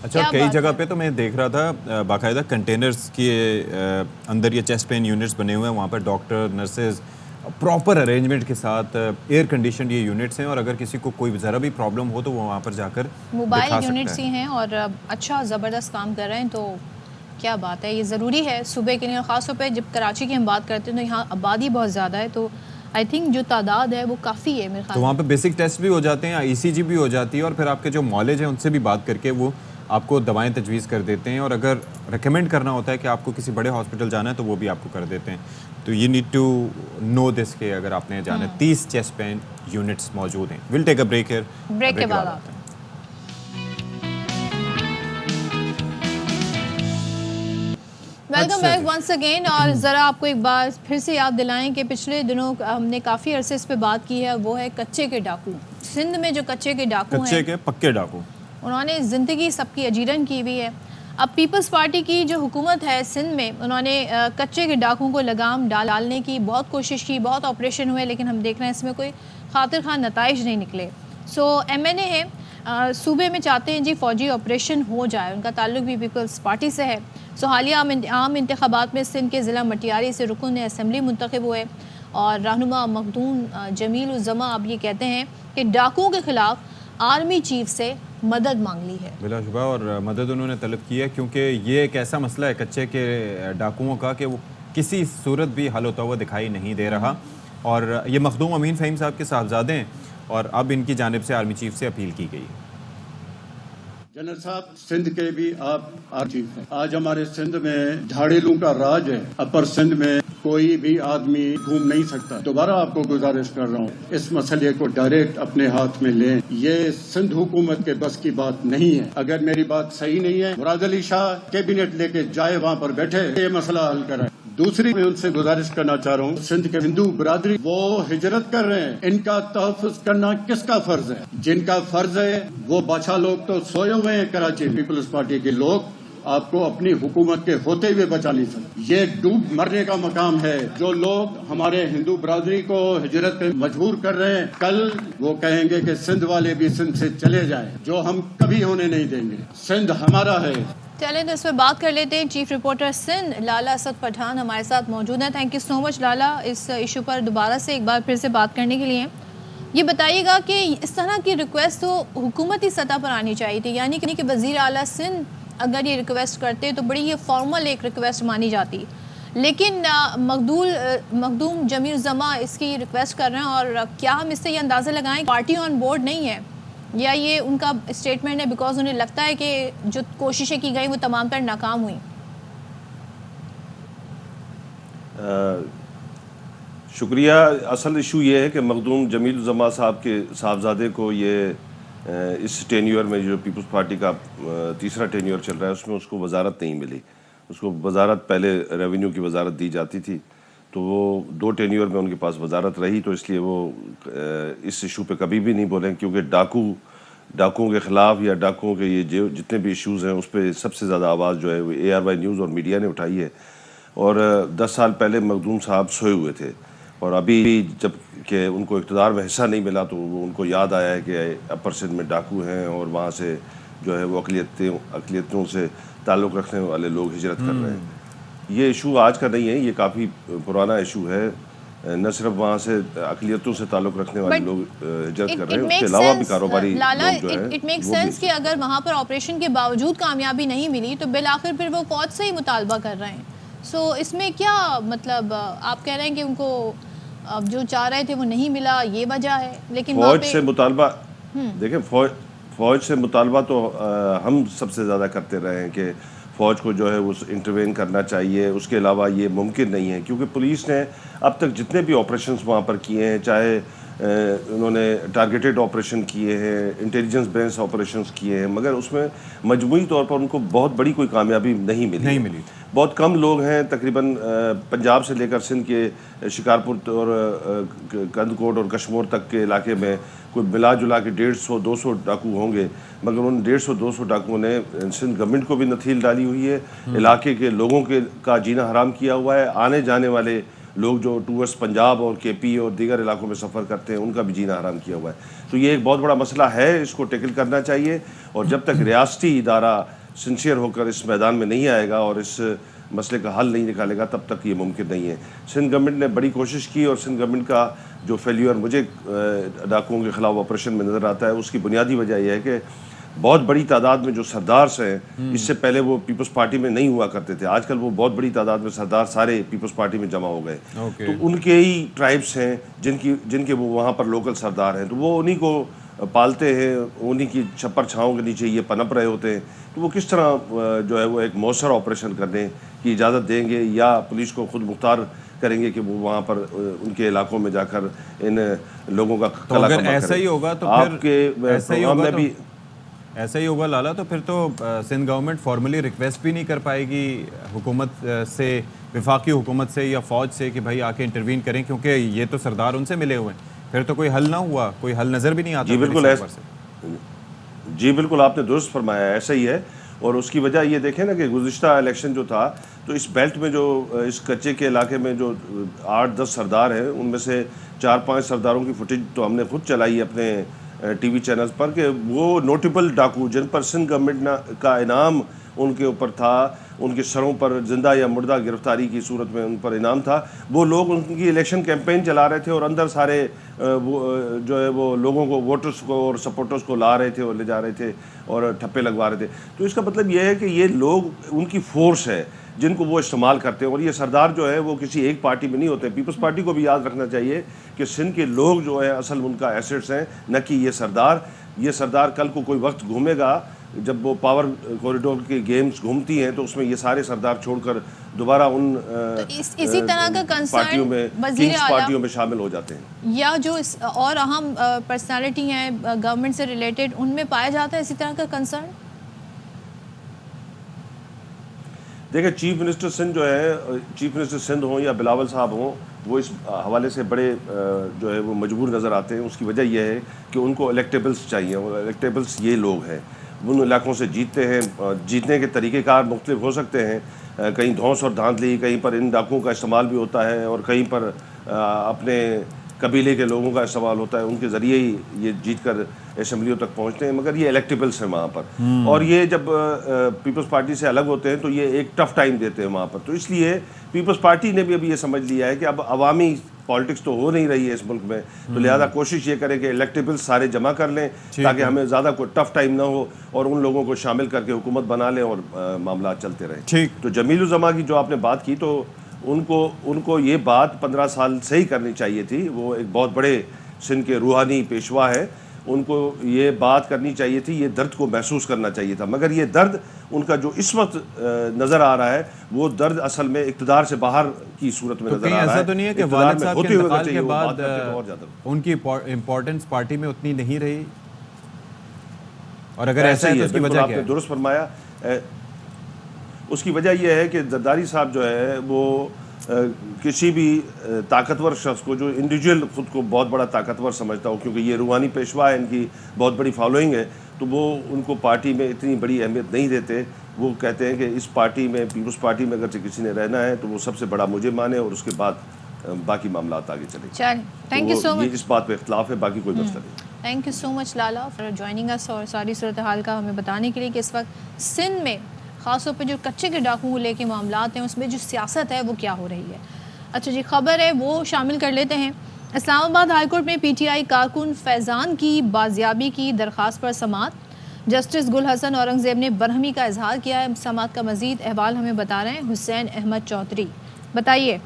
اچھا، کئی جگہ پہ تو میں دیکھ رہا تھا باقاعدہ کنٹینرز کے اندر یہ چیسٹ پین یونٹس بنے ہوئے ہیں، وہاں پر ڈاکٹر، نرسز پراپر ارینجمنٹ کے ساتھ ایئر کنڈیشنڈ یہ یونٹس ہیں، اور اگر کسی کو کوئی ذرا بھی پرابلم ہو تو وہ وہاں پر جا کر موبائل یونٹس ہی ہیں اور اچھا زبردست کام کر رہے ہیں، تو کیا بات ہے، یہ ضروری ہے صوبے کے لیے، اور خاص طور پہ جب کراچی کی ہم بات کرتے ہیں تو یہاں آبادی بہت زیادہ ہے، تو آئی تھنک جو تعداد ہے وہ کافی ہے میرے خیال، تو وہاں پہ بیسک ٹیسٹ بھی ہو جاتے ہیں، ECG بھی ہو جاتی ہے، اور پھر آپ کے جو مالج ہیں ان سے بھی بات کر کے وہ آپ کو دوائیں تجویز کر دیتے ہیں، اور اگر ریکمینڈ کرنا ہوتا ہے کہ آپ کو کسی بڑے ہاسپٹل جانا ہے تو وہ بھی آپ کو کر دیتے ہیں۔ تو یو نیڈ ٹو نو دس کہ اگر آپ نے جانا ہے 30 چیسٹ پین یونٹس موجود ہیں۔ We'll take a break here, break کے بعد آتے ہیں۔ ویلکم بیک ونس اگین، اور ذرا آپ کو ایک بار پھر سے یاد دلائیں کہ پچھلے دنوں ہم نے کافی عرصے اس پہ بات کی ہے، وہ ہے کچے کے ڈاکو۔ سندھ میں جو کچے کے ڈاکو ہیں، کچے کے پکے ڈاکو، انہوں نے زندگی سب کی اجیرن کی ہوئی ہے۔ اب پیپلز پارٹی کی جو حکومت ہے سندھ میں، انہوں نے کچے کے ڈاکوں کو لگام ڈالنے کی بہت کوشش کی، بہت آپریشن ہوئے، لیکن ہم دیکھ رہے ہیں اس میں کوئی خاطر خواہ نتائج نہیں نکلے۔ سو MNA ہے صوبے میں چاہتے ہیں جی فوجی آپریشن ہو جائے، ان کا تعلق بھی پیپلز پارٹی سے ہے۔ سو حالیہ عام انتخابات میں سندھ کے ضلع مٹیاری سے رکن اسمبلی منتخب ہوئے، اور رہنما مخدوم جمیل الزما اب یہ کہتے ہیں کہ ڈاکوؤں کے خلاف آرمی چیف سے مدد مانگ لی ہے. بلا شبہ اور مدد انہوں نے طلب کی ہے کیونکہ یہ ایک ایسا مسئلہ ہے کچے کے ڈاکوؤں کا کہ وہ کسی صورت بھی حل ہوتا ہوا دکھائی نہیں دے رہا. اور یہ مخدوم امین فہیم صاحب کے صاحبزادے ہیں اور اب ان کی جانب سے آرمی چیف سے اپیل کی گئی. جنرل صاحب سندھ کے بھی آپ چیف ہیں. آج ہمارے سندھ میں جھاڑیلوں کا راج ہے. اپر سندھ میں کوئی بھی آدمی گھوم نہیں سکتا. دوبارہ آپ کو گزارش کر رہا ہوں اس مسئلے کو ڈائریکٹ اپنے ہاتھ میں لیں. یہ سندھ حکومت کے بس کی بات نہیں ہے. اگر میری بات صحیح نہیں ہے مراد علی شاہ کیبنٹ لے کے جائے وہاں پر بیٹھے یہ مسئلہ حل کرائے. دوسری میں ان سے گزارش کرنا چاہ رہا ہوں سندھ کے ہندو برادری وہ ہجرت کر رہے ہیں. ان کا تحفظ کرنا کس کا فرض ہے؟ جن کا فرض ہے وہ بادشاہ لوگ تو سوئے ہوئے ہیں. کراچی پیپلز پارٹی کے لوگ آپ کو اپنی حکومت کے ہوتے ہوئے بچا نہیں سکتے. یہ ڈوب مرنے کا مقام ہے. جو لوگ ہمارے ہندو برادری کو ہجرت پہ مجبور کر رہے ہیں کل وہ کہیں گے کہ سندھ والے بھی سندھ سے چلے جائیں, جو ہم کبھی ہونے نہیں دیں گے. سندھ ہمارا ہے. چلیں تو اس پہ بات کر لیتے ہیں. چیف رپورٹر سندھ لالا اسد پٹھان ہمارے ساتھ موجود ہیں. Thank you so much Lala اس ایشو پر دوبارہ سے ایک بار پھر سے بات کرنے کے لیے. یہ بتائیے گا کہ اس طرح کی ریکویسٹ تو حکومتی سطح پر آنی چاہیے تھی, یعنی کہ وزیر اعلیٰ سندھ اگر یہ ریکویسٹ کرتے تو بڑی یہ فارمل ایک ریکویسٹ مانی جاتی, لیکن مخدوم جمیل الزما اس کی ریکویسٹ کر رہے ہیں. اور کیا ہم اس سے یہ اندازہ لگائیں پارٹی آن بورڈ نہیں ہے یا یہ ان کا اسٹیٹمنٹ ہے بیکاز انہیں لگتا ہے کہ جو کوششیں کی گئی وہ تمام تر ناکام ہوئیں؟ شکریہ. اصل ایشو یہ ہے کہ مخدوم جمیل الزما صاحب کے صاحبزادے کو یہ اس ٹینیور میں جو پیپلز پارٹی کا تیسرا ٹینیور چل رہا ہے اس میں اس کو وزارت نہیں ملی. اس کو وزارت پہلے ریونیو کی وزارت دی جاتی تھی تو وہ 2 ٹینیور میں ان کے پاس وزارت رہی, تو اس لیے وہ اس ایشو پہ کبھی بھی نہیں بولیں کیونکہ ڈاکوؤں کے خلاف یا ڈاکوؤں کے یہ جتنے بھی ایشوز ہیں اس پہ سب سے زیادہ آواز جو ہے وہ ARY نیوز اور میڈیا نے اٹھائی ہے. اور 10 سال پہلے مخدوم صاحب سوئے ہوئے تھے اور ابھی جب کہ ان کو اقتدار میں حصہ نہیں ملا تو ان کو یاد آیا ہے کہ اپر سندھ میں ڈاکو ہیں اور وہاں سے جو ہے وہ اقلیتوں سے تعلق رکھنے والے لوگ ہجرت کر رہے ہیں. یہ ایشو آج کا نہیں ہے, یہ کافی پرانا ایشو ہے. نہ صرف وہاں سے اقلیتوں سے تعلق رکھنے والے لوگ ہجرت کر رہے ہیں, اس کے علاوہ بھی کاروباری لوگ جو ہیں. اٹ میک سینس کہ اگر وہاں پر آپریشن کے باوجود کامیابی نہیں ملی تو بالآخر پھر وہ فوج سے ہی مطالبہ کر رہے ہیں. سو اس میں کیا مطلب آپ کہہ رہے ہیں کہ ان کو اب جو چاہ رہے تھے وہ نہیں ملا, یہ وجہ ہے؟ لیکن فوج سے مطالبہ دیکھیں فوج سے مطالبہ تو ہم سب سے زیادہ کرتے رہے ہیں کہ فوج کو جو ہے وہ انٹروین کرنا چاہیے. اس کے علاوہ یہ ممکن نہیں ہے کیونکہ پولیس نے اب تک جتنے بھی آپریشنز وہاں پر کیے ہیں, چاہے انہوں نے ٹارگیٹڈ آپریشن کیے ہیں, انٹیلیجنس بیس آپریشنز کیے ہیں, مگر اس میں مجموعی طور پر ان کو بہت بڑی کوئی کامیابی نہیں ملی. بہت کم لوگ ہیں, تقریباً پنجاب سے لے کر سندھ کے شکارپور اور کندکوٹ اور کشمور تک کے علاقے میں کوئی ملا جلا کے 150-200 ڈاکو ہوں گے, مگر ان 150-200 ڈاکوؤں نے سندھ گورنمنٹ کو بھی نتھیل ڈالی ہوئی ہے, علاقے کے لوگوں کا جینا حرام کیا ہوا ہے. آنے جانے والے لوگ جو ٹورس پنجاب اور KP اور دیگر علاقوں میں سفر کرتے ہیں ان کا بھی جینا حرام کیا ہوا ہے. تو یہ ایک بہت بڑا مسئلہ ہے, اس کو ٹیکل کرنا چاہیے. اور جب تک ریاستی ادارہ سنسیئر ہو کر اس میدان میں نہیں آئے گا اور اس مسئلے کا حل نہیں نکالے گا تب تک یہ ممکن نہیں ہے. سندھ گورنمنٹ نے بڑی کوشش کی اور سندھ گورنمنٹ کا جو فیلیور مجھے ڈاکوؤں کے خلاف آپریشن میں نظر آتا ہے اس کی بنیادی وجہ یہ ہے کہ بہت بڑی تعداد میں جو سردارس ہیں, اس سے پہلے وہ پیپلز پارٹی میں نہیں ہوا کرتے تھے, آج کل وہ بہت بڑی تعداد میں سردار سارے پیپلز پارٹی میں جمع ہو گئے. تو ان کے ہی ٹرائبس ہیں جن کے وہ وہاں پر لوکل سردار ہیں, تو وہ انہی کو پالتے ہیں, انہی کی چھپر چھاؤں کے نیچے یہ پنپ رہے ہوتے ہیں. تو وہ کس طرح جو ہے وہ ایک مؤثر آپریشن کرنے کی اجازت دیں گے یا پولیس کو خود مختار کریں گے کہ وہ وہاں پر ان کے علاقوں میں جا کر ان لوگوں کا کلا کما کریں؟ ایسا ہی ہوگا تو آپ کے پروگرام میں بھی ایسا ہی ہوگا لالا, تو پھر تو سندھ گورنمنٹ فارملی ریکویسٹ بھی نہیں کر پائے گی حکومت سے, وفاقی حکومت سے یا فوج سے کہ بھائی آ کے انٹروین کریں, کیونکہ یہ تو سردار ان سے ملے ہوئے ہیں. پھر تو کوئی حل نہ ہوا, کوئی حل نظر بھی نہیں آتا. جی بالکل آپ نے درست فرمایا, ایسا ہی ہے. اور اس کی وجہ یہ دیکھیں نا کہ گزشتہ الیکشن جو تھا تو اس بیلٹ میں جو اس کچے کے علاقے میں جو 8-10 سردار ہیں ان میں سے 4-5 سرداروں کی فوٹیج تو ہم نے خود چلائی اپنے ٹی وی چینلز پر کہ وہ نوٹیبل ڈاکو جن پر سندھ گورنمنٹ کا انعام ان کے اوپر تھا، ان کے سروں پر زندہ یا مردہ گرفتاری کی صورت میں ان پر انعام تھا. وہ لوگ ان کی الیکشن کیمپین چلا رہے تھے اور اندر سارے جو ہے وہ لوگوں کو، ووٹرز کو اور سپورٹرز کو لا رہے تھے اور لے جا رہے تھے اور ٹھپے لگوا رہے تھے. تو اس کا مطلب یہ ہے کہ یہ لوگ ان کی فورس ہے جن کو وہ استعمال کرتے ہیں. اور یہ سردار جو ہے وہ کسی ایک پارٹی میں نہیں ہوتے. پیپلز پارٹی کو بھی یاد رکھنا چاہیے کہ سندھ کے لوگ جو ہیں اصل ان کا ایسٹس ہیں، نہ کہ یہ سردار. یہ سردار کل کو کوئی وقت گھومے گا جب وہ پاور کوریڈور کی گیمز گھومتی ہیں تو اس میں یہ سارے سردار چھوڑ کر دوبارہ ان اسی طرح کا پارٹیوں میں، وزیر پارٹیوں میں شامل ہو جاتے ہیں. یا جو اور اہم پرسنالٹی ہیں گورنمنٹ سے ریلیٹڈ، ان میں پایا جاتا ہے اسی طرح کا کنسرن؟ دیکھیں چیف منسٹر سندھ جو ہے، چیف منسٹر سندھ ہوں یا بلاول صاحب ہوں، وہ اس حوالے سے بڑے جو ہے وہ مجبور نظر آتے ہیں. اس کی وجہ یہ ہے کہ ان کو الیکٹیبلز چاہیے. اور الیکٹیبلز یہ لوگ ہیں، ان علاقوں سے جیتتے ہیں. جیتنے کے طریقہ کار مختلف ہو سکتے ہیں، کہیں دھونس اور دھاندلی، کہیں پر ان ڈاکوؤں کا استعمال بھی ہوتا ہے اور کہیں پر اپنے قبیلے کے لوگوں کا استعمال ہوتا ہے. ان کے ذریعے ہی یہ جیت کر اسمبلیوں تک پہنچتے ہیں. مگر یہ الیکٹیبلس ہیں وہاں پر. اور یہ جب پیپلز پارٹی سے الگ ہوتے ہیں تو یہ ایک ٹف ٹائم دیتے ہیں وہاں پر. تو اس لیے پیپلز پارٹی نے بھی ابھی یہ سمجھ لیا ہے کہ اب عوامی پالیٹکس تو ہو نہیں رہی ہے اس ملک میں، تو لہذا کوشش یہ کریں کہ الیکٹیبلس سارے جمع کر لیں تاکہ ہمیں زیادہ کوئی ٹف ٹائم نہ ہو اور ان لوگوں کو شامل کر کے حکومت بنا لیں اور معاملات چلتے رہیں. تو جمیل الزماں کی جو آپ نے بات کی، تو ان کو یہ بات 15 سال سے ہی کرنی چاہیے تھی. وہ ایک بہت بڑے سندھ کے روحانی پیشوا ہے، ان کو یہ بات کرنی چاہیے تھی، یہ درد کو محسوس کرنا چاہیے تھا. مگر یہ درد ان کا جو اس وقت نظر آ رہا ہے وہ درد اصل میں اقتدار سے باہر کی صورت میں نظر آ رہا ہے. ایسا تو نہیں ہے کہ والد صاحب کے انتقال کے بعد ان کی امپورٹنس پارٹی میں اتنی نہیں رہی؟ اور اگر ایسا ہے تو اس کی وجہ کیا ہے؟ درست فرمایا. اس کی وجہ یہ ہے کہ زرداری صاحب جو ہے وہ کسی بھی طاقتور شخص کو، جو انڈیویجول خود کو بہت بڑا طاقتور سمجھتا ہو، کیونکہ یہ روحانی پیشوا ہے، ان کی بہت بڑی فالوئنگ ہے، تو وہ ان کو پارٹی میں اتنی بڑی اہمیت نہیں دیتے. وہ کہتے ہیں کہ اس پارٹی میں، پیپلز پارٹی میں اگرچہ کسی نے رہنا ہے تو وہ سب سے بڑا مجھے مانے اور اس کے بعد باقی معاملات آگے چلیں. تھینک یو سو مچ. اس بات پہ اختلاف ہے، باقی کوئی مسئلہ نہیں. Thank you so much Lala for joining us اور ساری صورتحال کا ہمیں بتانے کے لیے کہ اس وقت سندھ میں خاص طور پہ جو کچے کے ڈاکوؤں لے کے معاملات ہیں اس میں جو سیاست ہے وہ کیا ہو رہی ہے. اچھا جی، خبر ہے وہ شامل کر لیتے ہیں. اسلام آباد ہائی کورٹ میں پی ٹی آئی کارکن فیضان کی بازیابی کی درخواست پر سماعت. جسٹس گل حسن اورنگزیب نے برہمی کا اظہار کیا ہے. سماعت کا مزید احوال ہمیں بتا رہے ہیں حسین احمد چودھری. بتائیے.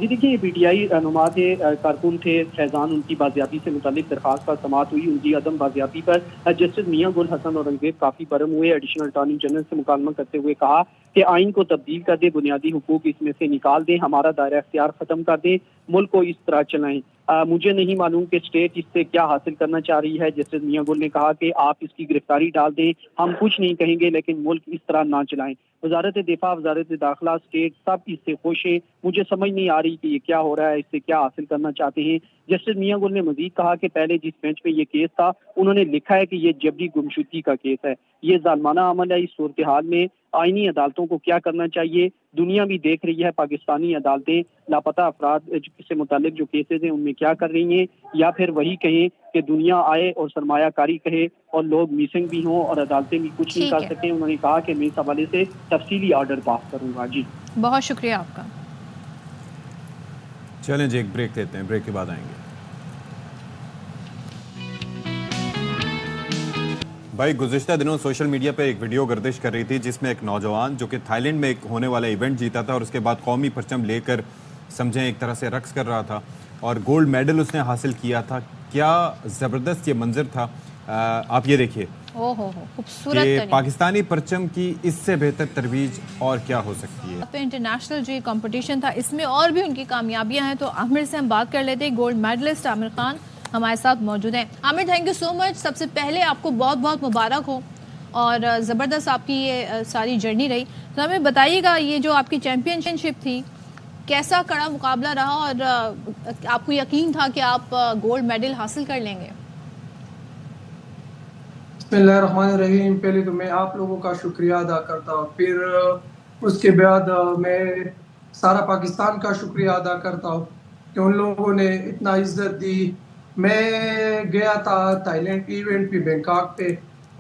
جی دیکھیے، یہ پی ٹی آئی رہنما تھے، کارکن تھے فیضان، ان کی بازیابی سے متعلق درخواست پر سماعت ہوئی. ان کی عدم بازیابی پر جسٹس میاں گل حسن اورنگزیب کافی برہم ہوئے. ایڈیشنل اٹارنی جنرل سے مکالمہ کرتے ہوئے کہا کہ آئین کو تبدیل کر دیں، بنیادی حقوق اس میں سے نکال دیں، ہمارا دائرہ اختیار ختم کر دیں، ملک کو اس طرح چلائیں. مجھے نہیں معلوم کہ اسٹیٹ اس سے کیا حاصل کرنا چاہ رہی ہے. جسٹس میاں گل نے کہا کہ آپ اس کی گرفتاری ڈال دیں، ہم کچھ نہیں کہیں گے، لیکن ملک اس طرح نہ چلائیں. وزارت دفاع، وزارت داخلہ، اسٹیٹ سب اس سے خوش ہیں. مجھے سمجھ نہیں آ رہی کہ یہ کیا ہو رہا ہے، اس سے کیا حاصل کرنا چاہتے ہیں. جسٹس میاں گل نے مزید کہا کہ پہلے جس بینچ پہ یہ کیس تھا انہوں نے لکھا ہے کہ یہ جبری گمشدگی کا کیس ہے، یہ ظالمانہ عمل ہے. اس صورتحال میں آئینی عدالتوں کو کیا کرنا چاہیے؟ دنیا بھی دیکھ رہی ہے، پاکستانی عدالتیں لاپتہ افراد سے متعلق جو کیسز ہیں ان میں کیا کر رہی ہیں، یا پھر وہی کہیں کہ دنیا آئے اور سرمایہ کاری کہے اور لوگ مسنگ بھی ہوں اور عدالتیں بھی کچھ نہیں کر سکیں. انہوں نے کہا کہ میں اس حوالے سے تفصیلی آرڈر پاس کروں گا. جی بہت شکریہ آپ کا. چلیں جی، ایک بریک لیتے ہیں، بریک کے بعد آئیں گے. بھائی گزشتہ دنوں سوشل میڈیا پہ ایک ویڈیو گردش کر رہی تھی جس میں ایک نوجوان جو کہ تھائی لینڈ میں ایک ہونے والا ایونٹ جیتا تھا اور اس کے بعد قومی پرچم لے کر سمجھیں ایک طرح سے رقص کر رہا تھا اور گولڈ میڈل اس نے حاصل کیا تھا. کیا زبردست یہ منظر تھا. آپ یہ دیکھیے کہ پاکستانی پرچم کی اس سے بہتر ترویج اور کیا ہو سکتی ہے. انٹرنیشنل جو کمپٹیشن تھا اس میں اور بھی ان کی کامیابیاں ہیں. تو عامر سے ہم بات کر لیتے ہیں. گولڈ میڈلسٹ عامر خان ہمارے ساتھ موجود ہیں. عامر تھینک یو سو مچ. سب سے پہلے آپ کو بہت بہت مبارک ہو اور زبردست آپ کی یہ ساری جرنی رہی. تو ہمیں بتائیے گا یہ جو آپ کی چیمپئن شپ تھی کیسا کڑا مقابلہ رہا اور آپ کو یقین تھا کہ آپ گولڈ میڈل حاصل کر لیں گے؟ بسم اللہ الرحمن الرحیم. پہلے تو میں آپ لوگوں کا شکریہ ادا کرتا ہوں، پھر اس کے بعد میں سارا پاکستان کا شکریہ ادا کرتا ہوں کہ ان لوگوں نے اتنا عزت دی. میں گیا تھا تھائی لینڈ ایونٹ پہ بینکاک پہ،